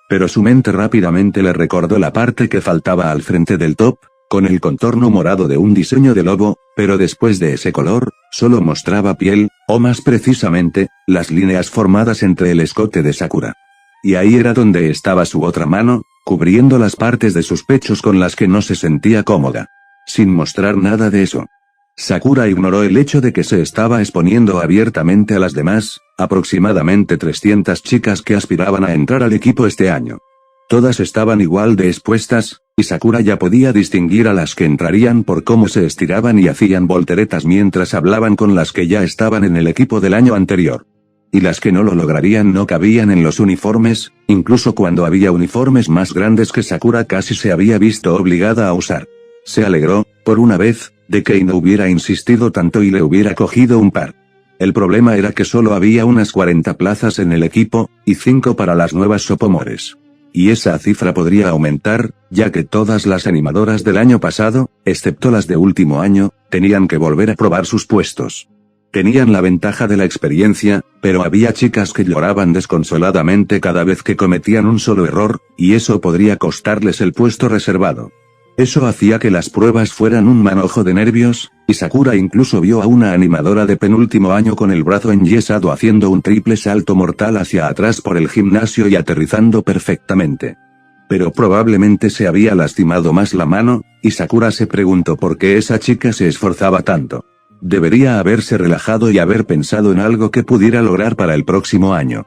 Pero su mente rápidamente le recordó la parte que faltaba al frente del top, con el contorno morado de un diseño de lobo, pero después de ese color, solo mostraba piel, o más precisamente, las líneas formadas entre el escote de Sakura. Y ahí era donde estaba su otra mano, cubriendo las partes de sus pechos con las que no se sentía cómoda. Sin mostrar nada de eso. Sakura ignoró el hecho de que se estaba exponiendo abiertamente a las demás, aproximadamente 300 chicas que aspiraban a entrar al equipo este año. Todas estaban igual de expuestas, y Sakura ya podía distinguir a las que entrarían por cómo se estiraban y hacían volteretas mientras hablaban con las que ya estaban en el equipo del año anterior. Y las que no lo lograrían no cabían en los uniformes, incluso cuando había uniformes más grandes que Sakura casi se había visto obligada a usar. Se alegró, por una vez, de que no hubiera insistido tanto y le hubiera cogido un par. El problema era que solo había unas 40 plazas en el equipo, y 5 para las nuevas sophomores. Y esa cifra podría aumentar, ya que todas las animadoras del año pasado, excepto las de último año, tenían que volver a probar sus puestos. Tenían la ventaja de la experiencia, pero había chicas que lloraban desconsoladamente cada vez que cometían un solo error, y eso podría costarles el puesto reservado. Eso hacía que las pruebas fueran un manojo de nervios, y Sakura incluso vio a una animadora de penúltimo año con el brazo enyesado haciendo un triple salto mortal hacia atrás por el gimnasio y aterrizando perfectamente. Pero probablemente se había lastimado más la mano, y Sakura se preguntó por qué esa chica se esforzaba tanto. Debería haberse relajado y haber pensado en algo que pudiera lograr para el próximo año.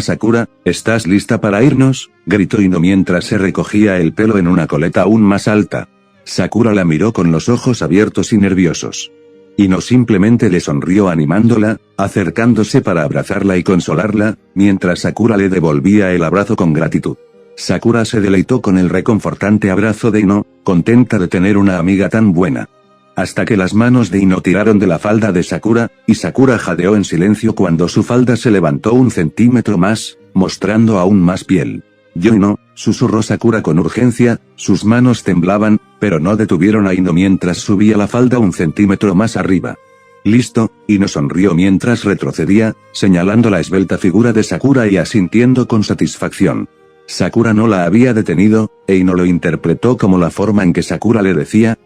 Sakura, ¿estás lista para irnos?, gritó Ino mientras se recogía el pelo en una coleta aún más alta. Sakura la miró con los ojos abiertos y nerviosos. Ino simplemente le sonrió animándola, acercándose para abrazarla y consolarla, mientras Sakura le devolvía el abrazo con gratitud. Sakura se deleitó con el reconfortante abrazo de Ino, contenta de tener una amiga tan buena. Hasta que las manos de Ino tiraron de la falda de Sakura, y Sakura jadeó en silencio cuando su falda se levantó 1 centímetro más, mostrando aún más piel. «Yo no», susurró Sakura con urgencia, sus manos temblaban, pero no detuvieron a Ino mientras subía la falda 1 centímetro más arriba. «Listo», Ino sonrió mientras retrocedía, señalando la esbelta figura de Sakura y asintiendo con satisfacción. Sakura no la había detenido, e Ino lo interpretó como la forma en que Sakura le decía,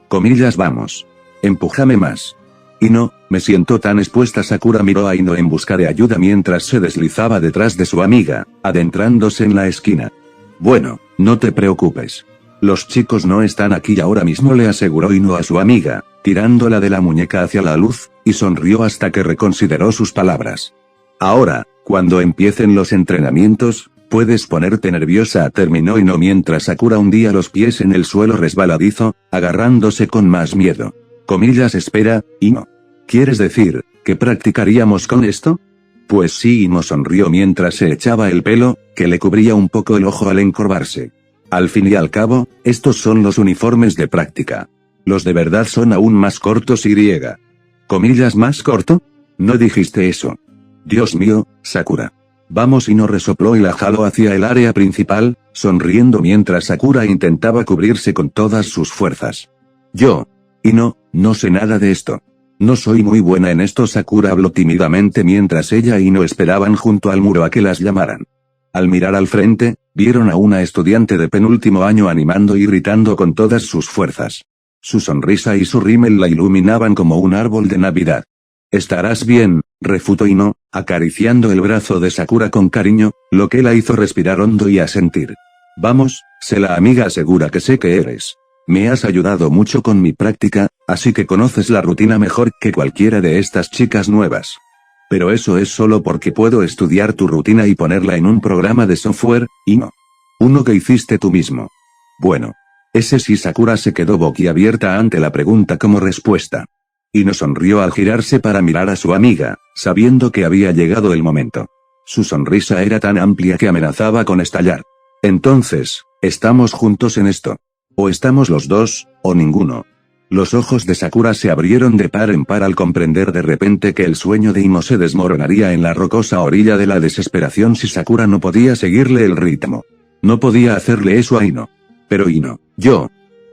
«vamos». empújame más. Ino, me siento tan expuesta. Sakura miró a Ino en busca de ayuda mientras se deslizaba detrás de su amiga, adentrándose en la esquina. Bueno, no te preocupes. Los chicos no están aquí ahora mismo, le aseguró Ino a su amiga, tirándola de la muñeca hacia la luz, y sonrió hasta que reconsideró sus palabras. Ahora, cuando empiecen los entrenamientos, puedes ponerte nerviosa, terminó Ino mientras Sakura hundía los pies en el suelo resbaladizo, agarrándose con más miedo. Comillas, espera, Ino. ¿Quieres decir, que practicaríamos con esto? Pues sí, Ino sonrió mientras se echaba el pelo, que le cubría un poco el ojo al encorvarse. Al fin y al cabo, estos son los uniformes de práctica. Los de verdad son aún más cortos y griega. ¿Comillas más corto? No dijiste eso. Dios mío, Sakura. Vamos, Ino resopló y la jaló hacia el área principal, sonriendo mientras Sakura intentaba cubrirse con todas sus fuerzas. Ino, no sé nada de esto. No soy muy buena en esto, Sakura habló tímidamente mientras ella y Ino esperaban junto al muro a que las llamaran. Al mirar al frente, vieron a una estudiante de penúltimo año animando y gritando con todas sus fuerzas. Su sonrisa y su rímel la iluminaban como un árbol de Navidad. Estarás bien, refutó Ino, acariciando el brazo de Sakura con cariño, lo que la hizo respirar hondo y asentir. Vamos, sé la amiga segura que sé que eres. Me has ayudado mucho con mi práctica, así que conoces la rutina mejor que cualquiera de estas chicas nuevas. Pero eso es solo porque puedo estudiar tu rutina y ponerla en un programa de software, Ino. Uno que hiciste tú mismo. Bueno. Ese sí. Sakura se quedó boquiabierta ante la pregunta como respuesta. Ino sonrió al girarse para mirar a su amiga, sabiendo que había llegado el momento. Su sonrisa era tan amplia que amenazaba con estallar. Entonces, ¿estamos juntos en esto? O estamos los dos, o ninguno. Los ojos de Sakura se abrieron de par en par al comprender de repente que el sueño de Ino se desmoronaría en la rocosa orilla de la desesperación si Sakura no podía seguirle el ritmo. No podía hacerle eso a Ino. Pero Ino,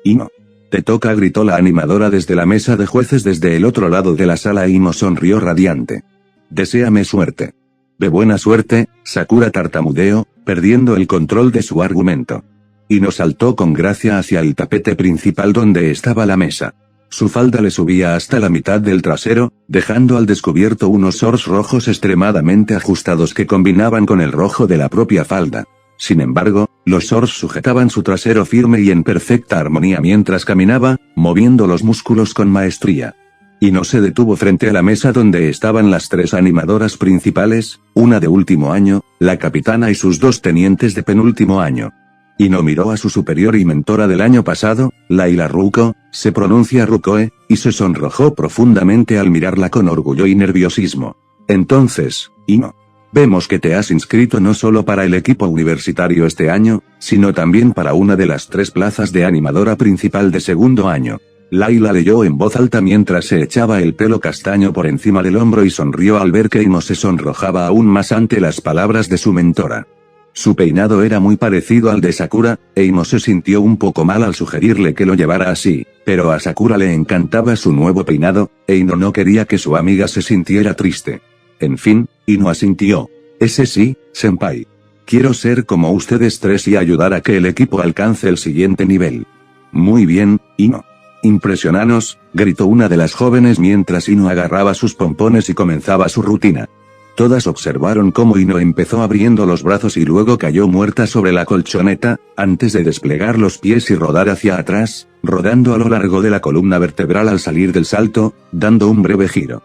Ino. Te toca, gritó la animadora desde la mesa de jueces desde el otro lado de la sala. Ino sonrió radiante. Deséame suerte. De buena suerte, Sakura tartamudeó, perdiendo el control de su argumento. Ino saltó con gracia hacia el tapete principal donde estaba la mesa. Su falda le subía hasta la mitad del trasero, dejando al descubierto unos shorts rojos extremadamente ajustados que combinaban con el rojo de la propia falda. Sin embargo, los shorts sujetaban su trasero firme y en perfecta armonía mientras caminaba, moviendo los músculos con maestría. Ino se detuvo frente a la mesa donde estaban las tres animadoras principales, una de último año, la capitana y sus dos tenientes de penúltimo año. Ino miró a su superior y mentora del año pasado, Layla Ruko, se pronuncia Rukoe, y se sonrojó profundamente al mirarla con orgullo y nerviosismo. Entonces, Ino, vemos que te has inscrito no solo para el equipo universitario este año, sino también para una de las 3 plazas de animadora principal de segundo año. Layla leyó en voz alta mientras se echaba el pelo castaño por encima del hombro y sonrió al ver que Ino se sonrojaba aún más ante las palabras de su mentora. Su peinado era muy parecido al de Sakura, e Ino se sintió un poco mal al sugerirle que lo llevara así, pero a Sakura le encantaba su nuevo peinado, e Ino no quería que su amiga se sintiera triste. En fin, Ino asintió. Ese sí, senpai. Quiero ser como ustedes 3 y ayudar a que el equipo alcance el siguiente nivel. Muy bien, Ino. Impresionanos, gritó una de las jóvenes mientras Ino agarraba sus pompones y comenzaba su rutina. Todas observaron cómo Ino empezó abriendo los brazos y luego cayó muerta sobre la colchoneta, antes de desplegar los pies y rodar hacia atrás, rodando a lo largo de la columna vertebral al salir del salto, dando un breve giro.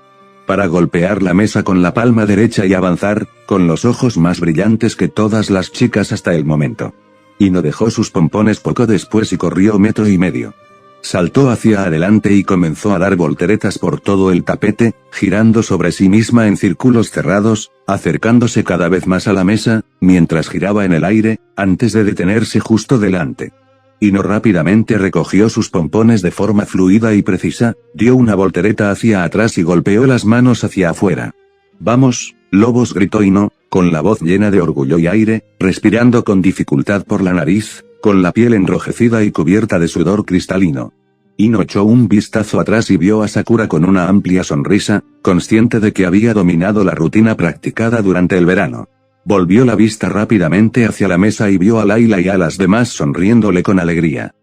Para golpear la mesa con la palma derecha y avanzar, con los ojos más brillantes que todas las chicas hasta el momento. Ino dejó sus pompones poco después y corrió 1,5 metros. Saltó hacia adelante y comenzó a dar volteretas por todo el tapete, girando sobre sí misma en círculos cerrados, acercándose cada vez más a la mesa, mientras giraba en el aire, antes de detenerse justo delante. Ino rápidamente recogió sus pompones de forma fluida y precisa, dio una voltereta hacia atrás y golpeó las manos hacia afuera. «Vamos, lobos», gritó Ino, con la voz llena de orgullo y aire, respirando con dificultad por la nariz, con la piel enrojecida y cubierta de sudor cristalino. Ino echó un vistazo atrás y vio a Sakura con una amplia sonrisa, consciente de que había dominado la rutina practicada durante el verano. Volvió la vista rápidamente hacia la mesa y vio a Layla y a las demás sonriéndole con alegría.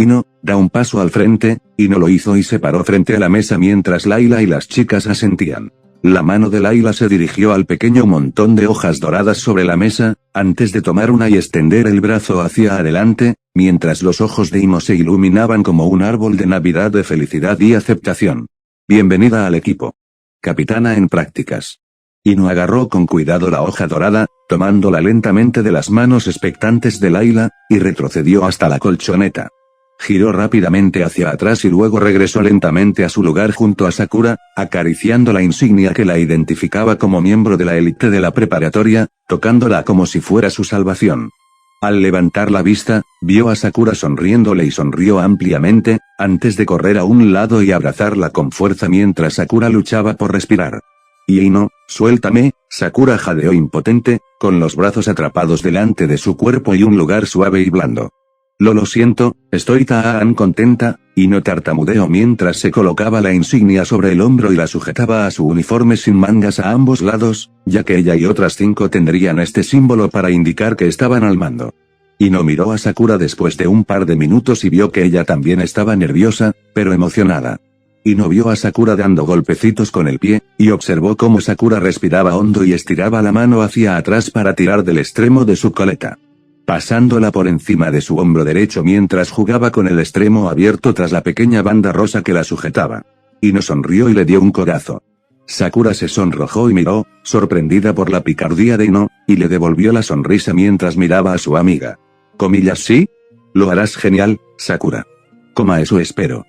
Ino, da un paso al frente, y no lo hizo y se paró frente a la mesa mientras Layla y las chicas asentían. La mano de Layla se dirigió al pequeño montón de hojas doradas sobre la mesa, antes de tomar una y extender el brazo hacia adelante, mientras los ojos de Ino se iluminaban como un árbol de Navidad de felicidad y aceptación. Bienvenida al equipo. Capitana en prácticas. Ino agarró con cuidado la hoja dorada, tomándola lentamente de las manos expectantes de Layla, y retrocedió hasta la colchoneta. Giró rápidamente hacia atrás y luego regresó lentamente a su lugar junto a Sakura, acariciando la insignia que la identificaba como miembro de la élite de la preparatoria, tocándola como si fuera su salvación. Al levantar la vista, vio a Sakura sonriéndole y sonrió ampliamente, antes de correr a un lado y abrazarla con fuerza mientras Sakura luchaba por respirar. Ino, suéltame, Sakura jadeó impotente, con los brazos atrapados delante de su cuerpo y un lugar suave y blando. Lo siento, estoy tan contenta, Ino tartamudeó mientras se colocaba la insignia sobre el hombro y la sujetaba a su uniforme sin mangas a ambos lados, ya que ella y otras 5 tendrían este símbolo para indicar que estaban al mando. Ino miró a Sakura después de un par de minutos y vio que ella también estaba nerviosa, pero emocionada. Ino vio a Sakura dando golpecitos con el pie, y observó cómo Sakura respiraba hondo y estiraba la mano hacia atrás para tirar del extremo de su coleta, pasándola por encima de su hombro derecho mientras jugaba con el extremo abierto tras la pequeña banda rosa que la sujetaba. Ino sonrió y le dio un codazo. Sakura se sonrojó y miró, sorprendida por la picardía de Ino, y le devolvió la sonrisa mientras miraba a su amiga. ¿Comillas sí? Lo harás genial, Sakura. Coma eso espero.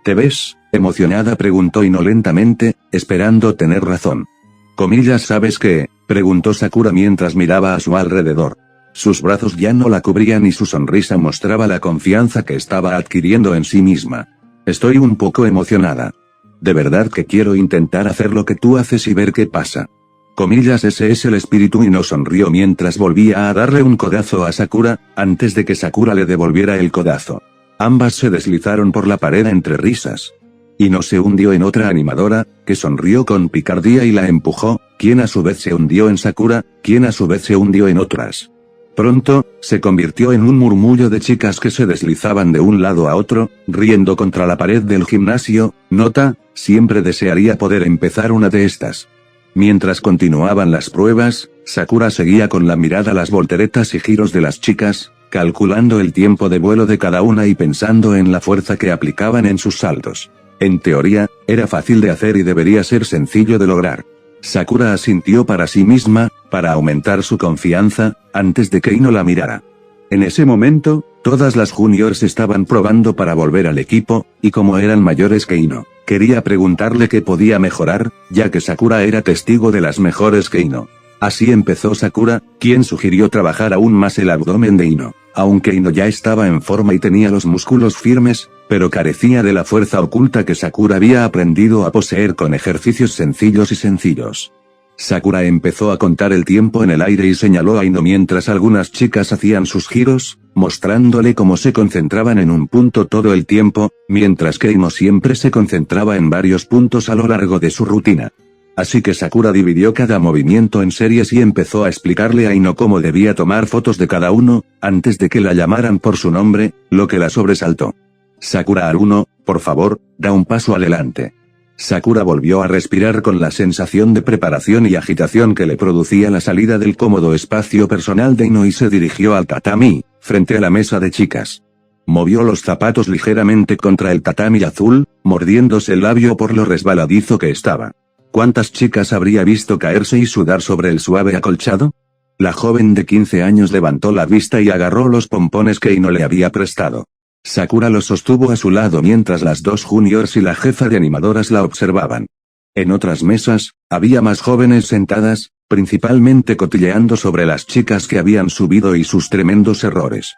¿Te ves emocionada?, preguntó Ino lentamente, esperando tener razón. ¿Comillas sabes qué?, preguntó Sakura mientras miraba a su alrededor. Sus brazos ya no la cubrían y su sonrisa mostraba la confianza que estaba adquiriendo en sí misma. Estoy un poco emocionada. De verdad que quiero intentar hacer lo que tú haces y ver qué pasa. Comillas, ese es el espíritu. Ino sonrió mientras volvía a darle un codazo a Sakura, antes de que Sakura le devolviera el codazo. Ambas se deslizaron por la pared entre risas. Ino se hundió en otra animadora, que sonrió con picardía y la empujó, quien a su vez se hundió en Sakura, quien a su vez se hundió en otras. Pronto, se convirtió en un murmullo de chicas que se deslizaban de un lado a otro, riendo contra la pared del gimnasio. Nota, siempre desearía poder empezar una de estas. Mientras continuaban las pruebas, Sakura seguía con la mirada las volteretas y giros de las chicas, calculando el tiempo de vuelo de cada una y pensando en la fuerza que aplicaban en sus saltos. En teoría, era fácil de hacer y debería ser sencillo de lograr. Sakura asintió para sí misma, para aumentar su confianza, antes de que Ino la mirara. En ese momento, todas las juniors estaban probando para volver al equipo, y como eran mayores que Ino, quería preguntarle qué podía mejorar, ya que Sakura era testigo de las mejores que Ino. Así empezó Sakura, quien sugirió trabajar aún más el abdomen de Ino. Aunque Ino ya estaba en forma y tenía los músculos firmes, pero carecía de la fuerza oculta que Sakura había aprendido a poseer con ejercicios sencillos y sencillos. Sakura empezó a contar el tiempo en el aire y señaló a Ino mientras algunas chicas hacían sus giros, mostrándole cómo se concentraban en un punto todo el tiempo, mientras que Ino siempre se concentraba en varios puntos a lo largo de su rutina. Así que Sakura dividió cada movimiento en series y empezó a explicarle a Ino cómo debía tomar fotos de cada uno, antes de que la llamaran por su nombre, lo que la sobresaltó. Sakura Haruno, por favor, da un paso adelante. Sakura volvió a respirar con la sensación de preparación y agitación que le producía la salida del cómodo espacio personal de Ino y se dirigió al tatami, frente a la mesa de chicas. Movió los zapatos ligeramente contra el tatami azul, mordiéndose el labio por lo resbaladizo que estaba. ¿Cuántas chicas habría visto caerse y sudar sobre el suave acolchado? La joven de 15 años levantó la vista y agarró los pompones que Ino le había prestado. Sakura los sostuvo a su lado mientras las dos juniors y la jefa de animadoras la observaban. En otras mesas, había más jóvenes sentadas, principalmente cotilleando sobre las chicas que habían subido y sus tremendos errores.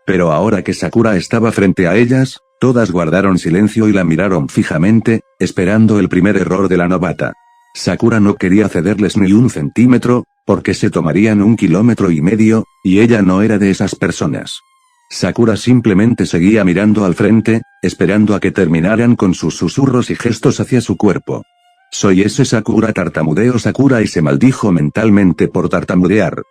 Pero ahora que Sakura estaba frente a ellas, todas guardaron silencio y la miraron fijamente, esperando el primer error de la novata. Sakura no quería cederles ni un centímetro, porque se tomarían 1,5 kilómetros, y ella no era de esas personas. Sakura simplemente seguía mirando al frente, esperando a que terminaran con sus susurros y gestos hacia su cuerpo. Soy ese Sakura, tartamudeó Sakura y se maldijo mentalmente por tartamudear.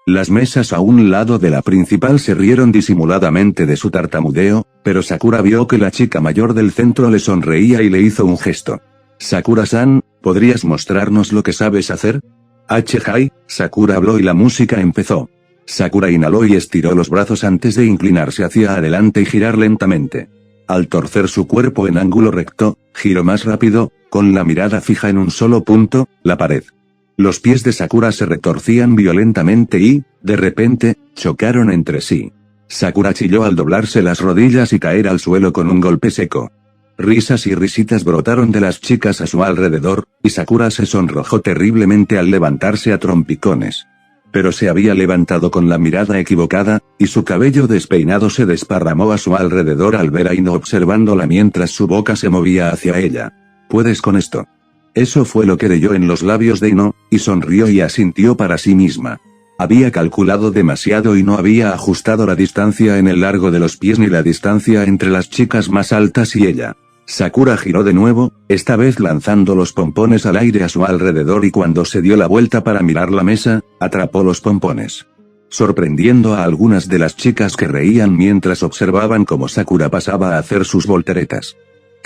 Las mesas a un lado de la principal se rieron disimuladamente de su tartamudeo, pero Sakura vio que la chica mayor del centro le sonreía y le hizo un gesto. Sakura-san, ¿podrías mostrarnos lo que sabes hacer? Hai, Sakura habló y la música empezó. Sakura inhaló y estiró los brazos antes de inclinarse hacia adelante y girar lentamente. Al torcer su cuerpo en ángulo recto, giró más rápido, con la mirada fija en un solo punto, la pared. Los pies de Sakura se retorcían violentamente y, de repente, chocaron entre sí. Sakura chilló al doblarse las rodillas y caer al suelo con un golpe seco. Risas y risitas brotaron de las chicas a su alrededor, y Sakura se sonrojó terriblemente al levantarse a trompicones. Pero se había levantado con la mirada equivocada, y su cabello despeinado se desparramó a su alrededor al ver a Ino observándola mientras su boca se movía hacia ella. ¿Puedes con esto? Eso fue lo que leyó en los labios de Ino, y sonrió y asintió para sí misma. Había calculado demasiado y no había ajustado la distancia en el largo de los pies ni la distancia entre las chicas más altas y ella. Sakura giró de nuevo, esta vez lanzando los pompones al aire a su alrededor y cuando se dio la vuelta para mirar la mesa, atrapó los pompones. Sorprendiendo a algunas de las chicas que reían mientras observaban cómo Sakura pasaba a hacer sus volteretas.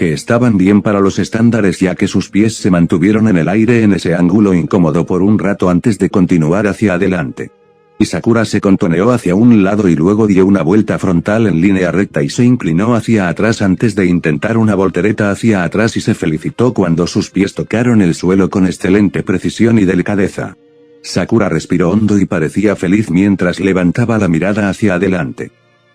Que estaban bien para los estándares ya que sus pies se mantuvieron en el aire en ese ángulo incómodo por un rato antes de continuar hacia adelante. Y Sakura se contoneó hacia un lado y luego dio una vuelta frontal en línea recta y se inclinó hacia atrás antes de intentar una voltereta hacia atrás y se felicitó cuando sus pies tocaron el suelo con excelente precisión y delicadeza. Sakura respiró hondo y parecía feliz mientras levantaba la mirada hacia adelante.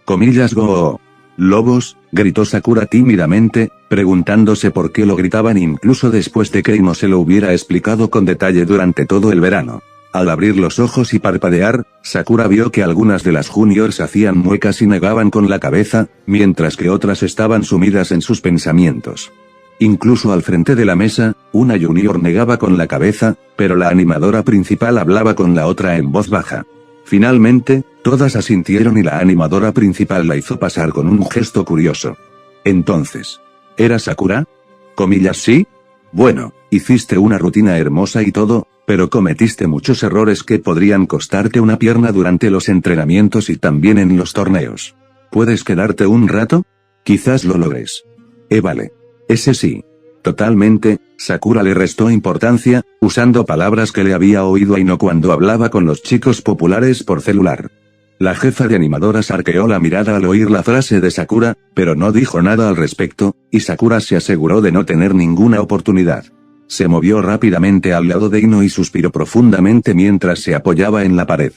Comillas go. Lobos, gritó Sakura tímidamente, preguntándose por qué lo gritaban incluso después de que Ino se lo hubiera explicado con detalle durante todo el verano. Al abrir los ojos y parpadear, Sakura vio que algunas de las juniors hacían muecas y negaban con la cabeza, mientras que otras estaban sumidas en sus pensamientos. Incluso al frente de la mesa, una junior negaba con la cabeza, pero la animadora principal hablaba con la otra en voz baja. Finalmente, todas asintieron y la animadora principal la hizo pasar con un gesto curioso. Entonces, ¿era Sakura? Comillas sí. Bueno, hiciste una rutina hermosa y todo, pero cometiste muchos errores que podrían costarte una pierna durante los entrenamientos y también en los torneos. ¿Puedes quedarte un rato? Quizás lo logres. Vale. Ese sí. Totalmente, Sakura le restó importancia, usando palabras que le había oído a Ino cuando hablaba con los chicos populares por celular. La jefa de animadoras arqueó la mirada al oír la frase de Sakura, pero no dijo nada al respecto, y Sakura se aseguró de no tener ninguna oportunidad. Se movió rápidamente al lado de Ino y suspiró profundamente mientras se apoyaba en la pared.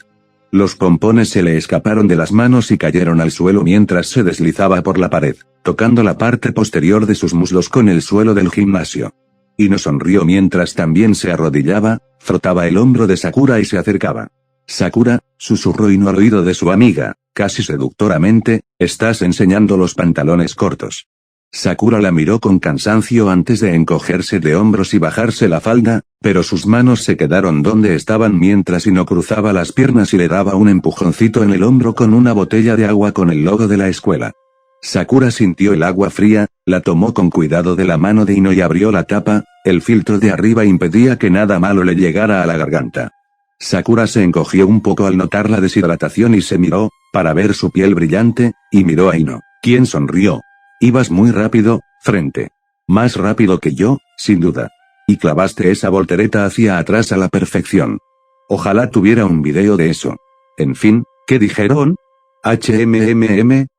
Los pompones se le escaparon de las manos y cayeron al suelo mientras se deslizaba por la pared, tocando la parte posterior de sus muslos con el suelo del gimnasio. Ino sonrió mientras también se arrodillaba, frotaba el hombro de Sakura y se acercaba. Sakura, susurró Ino al oído de su amiga, casi seductoramente, estás enseñando los pantalones cortos. Sakura la miró con cansancio antes de encogerse de hombros y bajarse la falda, pero sus manos se quedaron donde estaban mientras Ino cruzaba las piernas y le daba un empujoncito en el hombro con una botella de agua con el logo de la escuela. Sakura sintió el agua fría, la tomó con cuidado de la mano de Ino y abrió la tapa, el filtro de arriba impedía que nada malo le llegara a la garganta. Sakura se encogió un poco al notar la deshidratación y se miró, para ver su piel brillante, y miró a Ino, quien sonrió. Ibas muy rápido, frente. Más rápido que yo, sin duda. Y clavaste esa voltereta hacia atrás a la perfección. Ojalá tuviera un video de eso. En fin, ¿qué dijeron?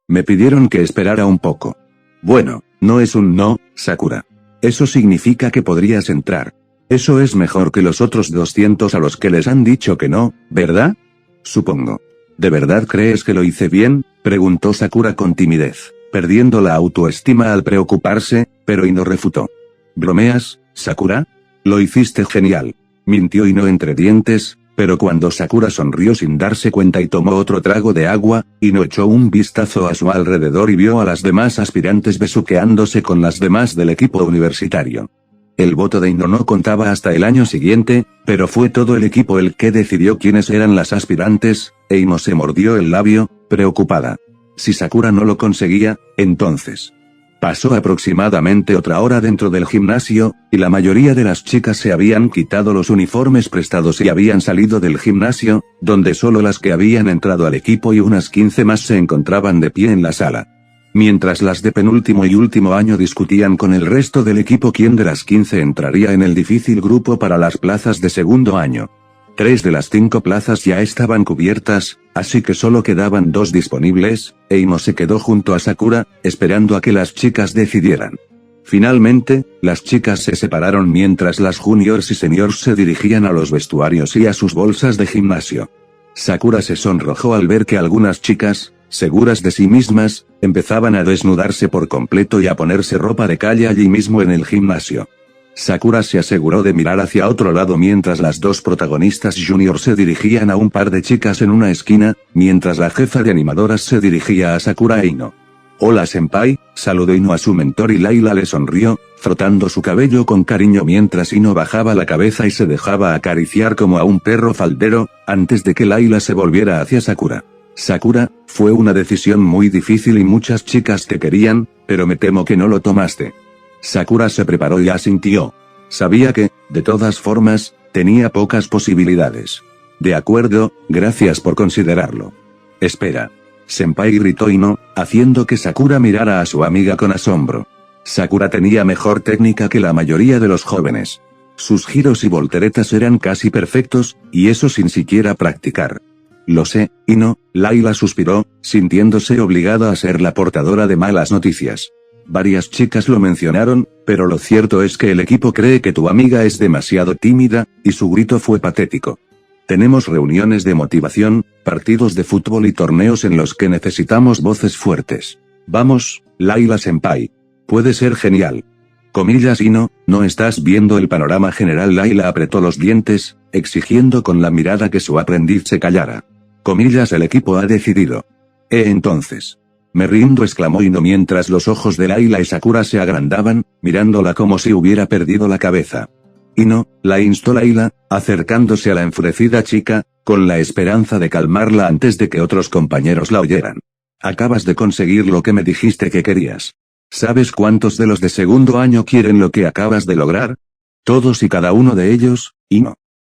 Me pidieron que esperara un poco. Bueno, no es un no, Sakura. Eso significa que podrías entrar. Eso es mejor que los otros 200 a los que les han dicho que no, ¿verdad? Supongo. ¿De verdad crees que lo hice bien? Preguntó Sakura con timidez, perdiendo la autoestima al preocuparse, pero Ino refutó. ¿Bromeas, Sakura? Lo hiciste genial. Mintió Ino entre dientes, pero cuando Sakura sonrió sin darse cuenta y tomó otro trago de agua, Ino echó un vistazo a su alrededor y vio a las demás aspirantes besuqueándose con las demás del equipo universitario. El voto de Ino no contaba hasta el año siguiente, pero fue todo el equipo el que decidió quiénes eran las aspirantes, e Ino se mordió el labio, preocupada. Si Sakura no lo conseguía, entonces. Pasó aproximadamente otra hora dentro del gimnasio, y la mayoría de las chicas se habían quitado los uniformes prestados y habían salido del gimnasio, donde solo las que habían entrado al equipo y unas 15 más se encontraban de pie en la sala. Mientras las de penúltimo y último año discutían con el resto del equipo quién de las 15 entraría en el difícil grupo para las plazas de segundo año. 3 de las 5 plazas ya estaban cubiertas, así que solo quedaban 2 disponibles, e Ino se quedó junto a Sakura, esperando a que las chicas decidieran. Finalmente, las chicas se separaron mientras las juniors y seniors se dirigían a los vestuarios y a sus bolsas de gimnasio. Sakura se sonrojó al ver que algunas chicas, seguras de sí mismas, empezaban a desnudarse por completo y a ponerse ropa de calle allí mismo en el gimnasio. Sakura se aseguró de mirar hacia otro lado mientras las dos protagonistas juniors se dirigían a un par de chicas en una esquina, mientras la jefa de animadoras se dirigía a Sakura e Ino. «Hola senpai», saludó Ino a su mentor y Layla le sonrió, frotando su cabello con cariño mientras Ino bajaba la cabeza y se dejaba acariciar como a un perro faldero, antes de que Layla se volviera hacia Sakura. «Sakura, fue una decisión muy difícil y muchas chicas te querían, pero me temo que no lo tomaste». Sakura se preparó y asintió. Sabía que, de todas formas, tenía pocas posibilidades. «De acuerdo, gracias por considerarlo». «Espera». Senpai gritó Ino, haciendo que Sakura mirara a su amiga con asombro. Sakura tenía mejor técnica que la mayoría de los jóvenes. Sus giros y volteretas eran casi perfectos, y eso sin siquiera practicar. «Lo sé, Ino», Layla suspiró, sintiéndose obligada a ser la portadora de malas noticias. Varias chicas lo mencionaron, pero lo cierto es que el equipo cree que tu amiga es demasiado tímida, y su grito fue patético. Tenemos reuniones de motivación, partidos de fútbol y torneos en los que necesitamos voces fuertes. Vamos, Layla senpai. Puede ser genial. Comillas Ino, ¿no estás viendo el panorama general? Layla apretó los dientes, exigiendo con la mirada que su aprendiz se callara. Comillas el equipo ha decidido. Entonces. Me rindo, exclamó Ino mientras los ojos de Layla y Sakura se agrandaban, mirándola como si hubiera perdido la cabeza. Ino, la instó Layla, acercándose a la enfurecida chica, con la esperanza de calmarla antes de que otros compañeros la oyeran. Acabas de conseguir lo que me dijiste que querías. ¿Sabes cuántos de los de segundo año quieren lo que acabas de lograr? Todos y cada uno de ellos, Ino.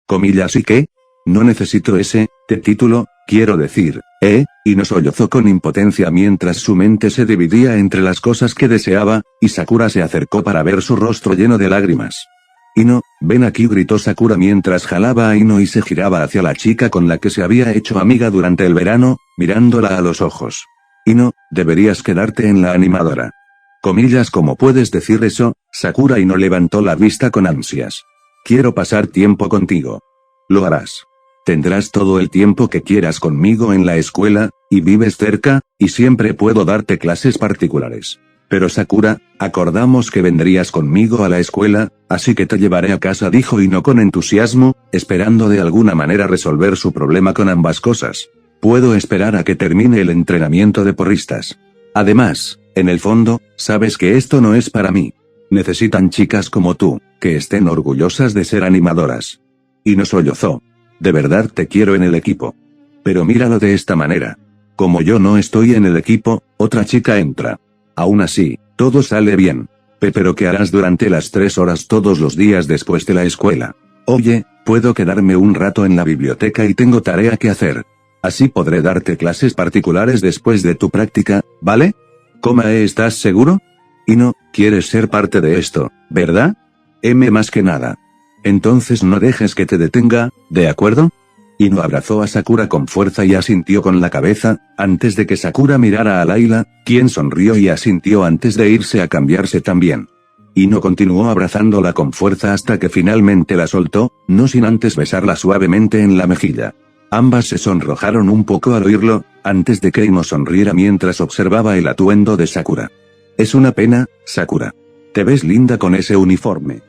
Comillas ¿y qué? No necesito ese título, quiero decir, Ino sollozó con impotencia mientras su mente se dividía entre las cosas que deseaba, y Sakura se acercó para ver su rostro lleno de lágrimas. Ino, ven aquí, gritó Sakura mientras jalaba a Ino y se giraba hacia la chica con la que se había hecho amiga durante el verano, mirándola a los ojos. Ino, deberías quedarte en la animadora. Comillas ¿cómo puedes decir eso? Sakura Ino levantó la vista con ansias. Quiero pasar tiempo contigo. Lo harás. Tendrás todo el tiempo que quieras conmigo en la escuela, y vives cerca, y siempre puedo darte clases particulares. Pero Sakura, acordamos que vendrías conmigo a la escuela, así que te llevaré a casa, dijo Ino con entusiasmo, esperando de alguna manera resolver su problema con ambas cosas. Puedo esperar a que termine el entrenamiento de porristas. Además, en el fondo, sabes que esto no es para mí. Necesitan chicas como tú, que estén orgullosas de ser animadoras. Ino sollozó. De verdad te quiero en el equipo. Pero míralo de esta manera. Como yo no estoy en el equipo, otra chica entra. Aún así, todo sale bien. Pero ¿qué harás durante las 3 horas todos los días después de la escuela? Oye, puedo quedarme un rato en la biblioteca y tengo tarea que hacer. Así podré darte clases particulares después de tu práctica, ¿vale? ¿Estás seguro? Ino, quieres ser parte de esto, ¿verdad? Más que nada. Entonces no dejes que te detenga, ¿de acuerdo? Ino abrazó a Sakura con fuerza y asintió con la cabeza, antes de que Sakura mirara a Layla, quien sonrió y asintió antes de irse a cambiarse también. Ino continuó abrazándola con fuerza hasta que finalmente la soltó, no sin antes besarla suavemente en la mejilla. Ambas se sonrojaron un poco al oírlo, antes de que Ino sonriera mientras observaba el atuendo de Sakura. Es una pena, Sakura. Te ves linda con ese uniforme.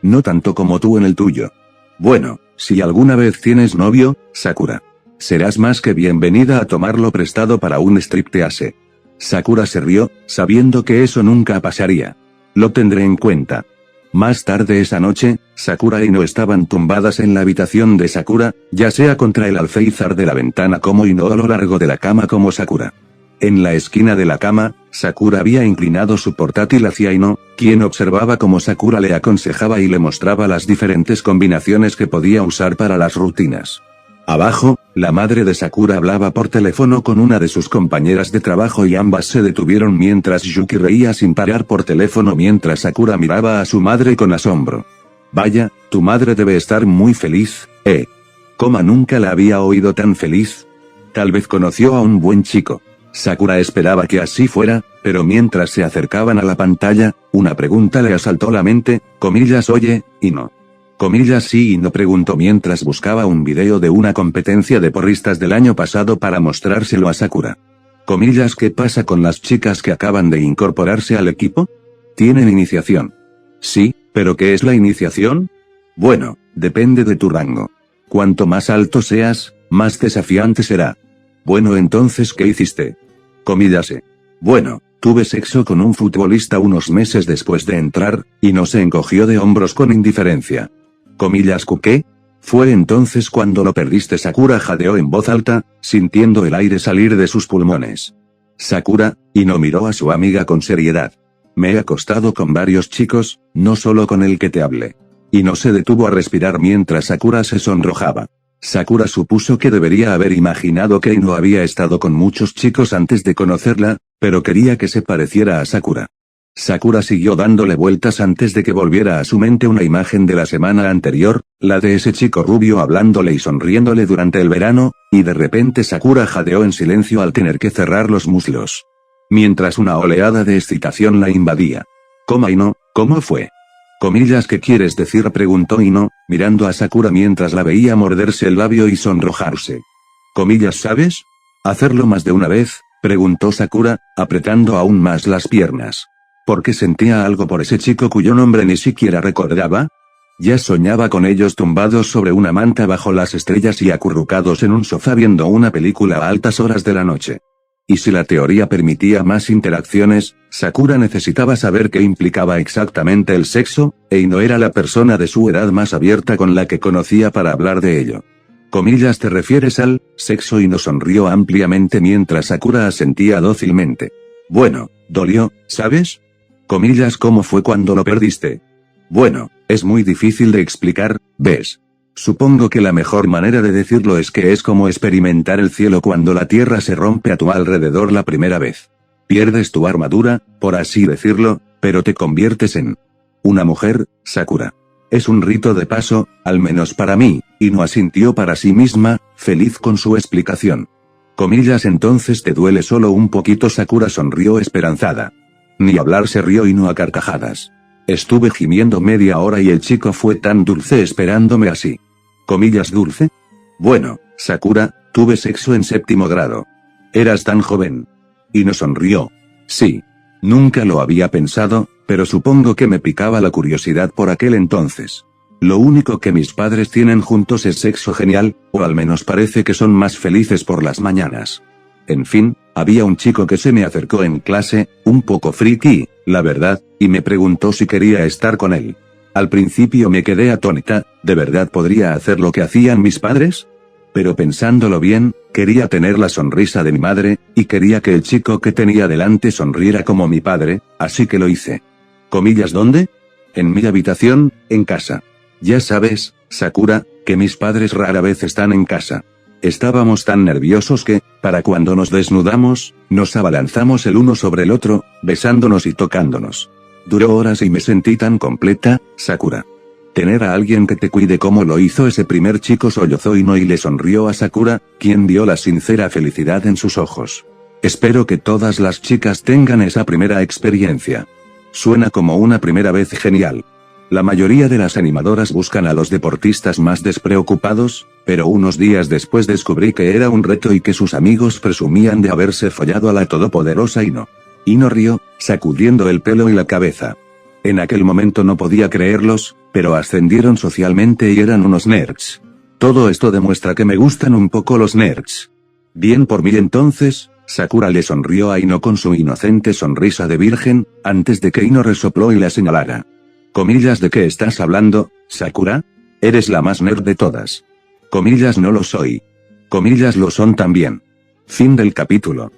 No tanto como tú en el tuyo. Bueno, si alguna vez tienes novio, Sakura, serás más que bienvenida a tomarlo prestado para un striptease. Sakura se rió, sabiendo que eso nunca pasaría. Lo tendré en cuenta. Más tarde esa noche, Sakura y Ino estaban tumbadas en la habitación de Sakura, ya sea contra el alféizar de la ventana como Ino o a lo largo de la cama como Sakura. En la esquina de la cama, Sakura había inclinado su portátil hacia Ino, quien observaba cómo Sakura le aconsejaba y le mostraba las diferentes combinaciones que podía usar para las rutinas. Abajo, la madre de Sakura hablaba por teléfono con una de sus compañeras de trabajo y ambas se detuvieron mientras Yuki reía sin parar por teléfono mientras Sakura miraba a su madre con asombro. Vaya, tu madre debe estar muy feliz, ¿eh? Coma nunca la había oído tan feliz. Tal vez conoció a un buen chico. Sakura esperaba que así fuera, pero mientras se acercaban a la pantalla, una pregunta le asaltó la mente, comillas oye, y no. Comillas sí y no preguntó mientras buscaba un video de una competencia de porristas del año pasado para mostrárselo a Sakura. Comillas ¿qué pasa con las chicas que acaban de incorporarse al equipo? ¿Tienen iniciación? Sí, pero ¿qué es la iniciación? Bueno, depende de tu rango. Cuanto más alto seas, más desafiante será. Bueno entonces ¿qué hiciste? Comillas Bueno, tuve sexo con un futbolista unos meses después de entrar, y no se encogió de hombros con indiferencia. Comillas ¿qué? Fue entonces cuando lo perdiste. Sakura jadeó en voz alta, sintiendo el aire salir de sus pulmones. Sakura, y no miró a su amiga con seriedad. Me he acostado con varios chicos, no solo con el que te hablé. Y no se detuvo a respirar mientras Sakura se sonrojaba. Sakura supuso que debería haber imaginado que no había estado con muchos chicos antes de conocerla, pero quería que se pareciera a Sakura. Sakura siguió dándole vueltas antes de que volviera a su mente una imagen de la semana anterior, la de ese chico rubio hablándole y sonriéndole durante el verano, y de repente Sakura jadeó en silencio al tener que cerrar los muslos. Mientras una oleada de excitación la invadía. ¿Cómo y no? ¿Cómo fue? Comillas ¿qué quieres decir? Preguntó Ino, mirando a Sakura mientras la veía morderse el labio y sonrojarse. Comillas ¿sabes? ¿Hacerlo más de una vez? Preguntó Sakura, apretando aún más las piernas. ¿Porque sentía algo por ese chico cuyo nombre ni siquiera recordaba? Ya soñaba con ellos tumbados sobre una manta bajo las estrellas y acurrucados en un sofá viendo una película a altas horas de la noche. Y si la teoría permitía más interacciones, Sakura necesitaba saber qué implicaba exactamente el sexo, y no era la persona de su edad más abierta con la que conocía para hablar de ello. Comillas ¿te refieres al sexo? Y no sonrió ampliamente mientras Sakura asentía dócilmente. Bueno, dolió, ¿sabes? Comillas ¿cómo fue cuando lo perdiste? Bueno, es muy difícil de explicar, ¿ves? Supongo que la mejor manera de decirlo es que es como experimentar el cielo cuando la tierra se rompe a tu alrededor la primera vez. Pierdes tu armadura, por así decirlo, pero te conviertes en una mujer, Sakura. Es un rito de paso, al menos para mí, y no asintió para sí misma, feliz con su explicación. Comillas entonces te duele solo un poquito. Sakura sonrió esperanzada. Ni hablar, se rió y no a carcajadas. Estuve gimiendo media hora y el chico fue tan dulce esperándome así. Comillas ¿dulce? Bueno, Sakura, tuve sexo en 7º grado. Eras tan joven. Y no sonrió. Sí. Nunca lo había pensado, pero supongo que me picaba la curiosidad por aquel entonces. Lo único que mis padres tienen juntos es sexo genial, o al menos parece que son más felices por las mañanas. En fin, había un chico que se me acercó en clase, un poco friki, la verdad, y me preguntó si quería estar con él. Al principio me quedé atónita, ¿de verdad podría hacer lo que hacían mis padres? Pero pensándolo bien, quería tener la sonrisa de mi madre, y quería que el chico que tenía delante sonriera como mi padre, así que lo hice. Comillas ¿dónde? En mi habitación, en casa. Ya sabes, Sakura, que mis padres rara vez están en casa. Estábamos tan nerviosos que, para cuando nos desnudamos, nos abalanzamos el uno sobre el otro, besándonos y tocándonos. Duró horas y me sentí tan completa, Sakura. Tener a alguien que te cuide como lo hizo ese primer chico, sollozó Ino y le sonrió a Sakura, quien vio la sincera felicidad en sus ojos. Espero que todas las chicas tengan esa primera experiencia. Suena como una primera vez genial. La mayoría de las animadoras buscan a los deportistas más despreocupados, pero unos días después descubrí que era un reto y que sus amigos presumían de haberse follado a la todopoderosa Ino. Ino rió, sacudiendo el pelo y la cabeza. En aquel momento no podía creerlos, pero ascendieron socialmente y eran unos nerds. Todo esto demuestra que me gustan un poco los nerds. Bien por mí entonces. Sakura le sonrió a Ino con su inocente sonrisa de virgen, antes de que Ino resopló y la señalara. Comillas ¿de qué estás hablando, Sakura? Eres la más nerd de todas. Comillas no lo soy. Comillas lo son también. Fin del capítulo.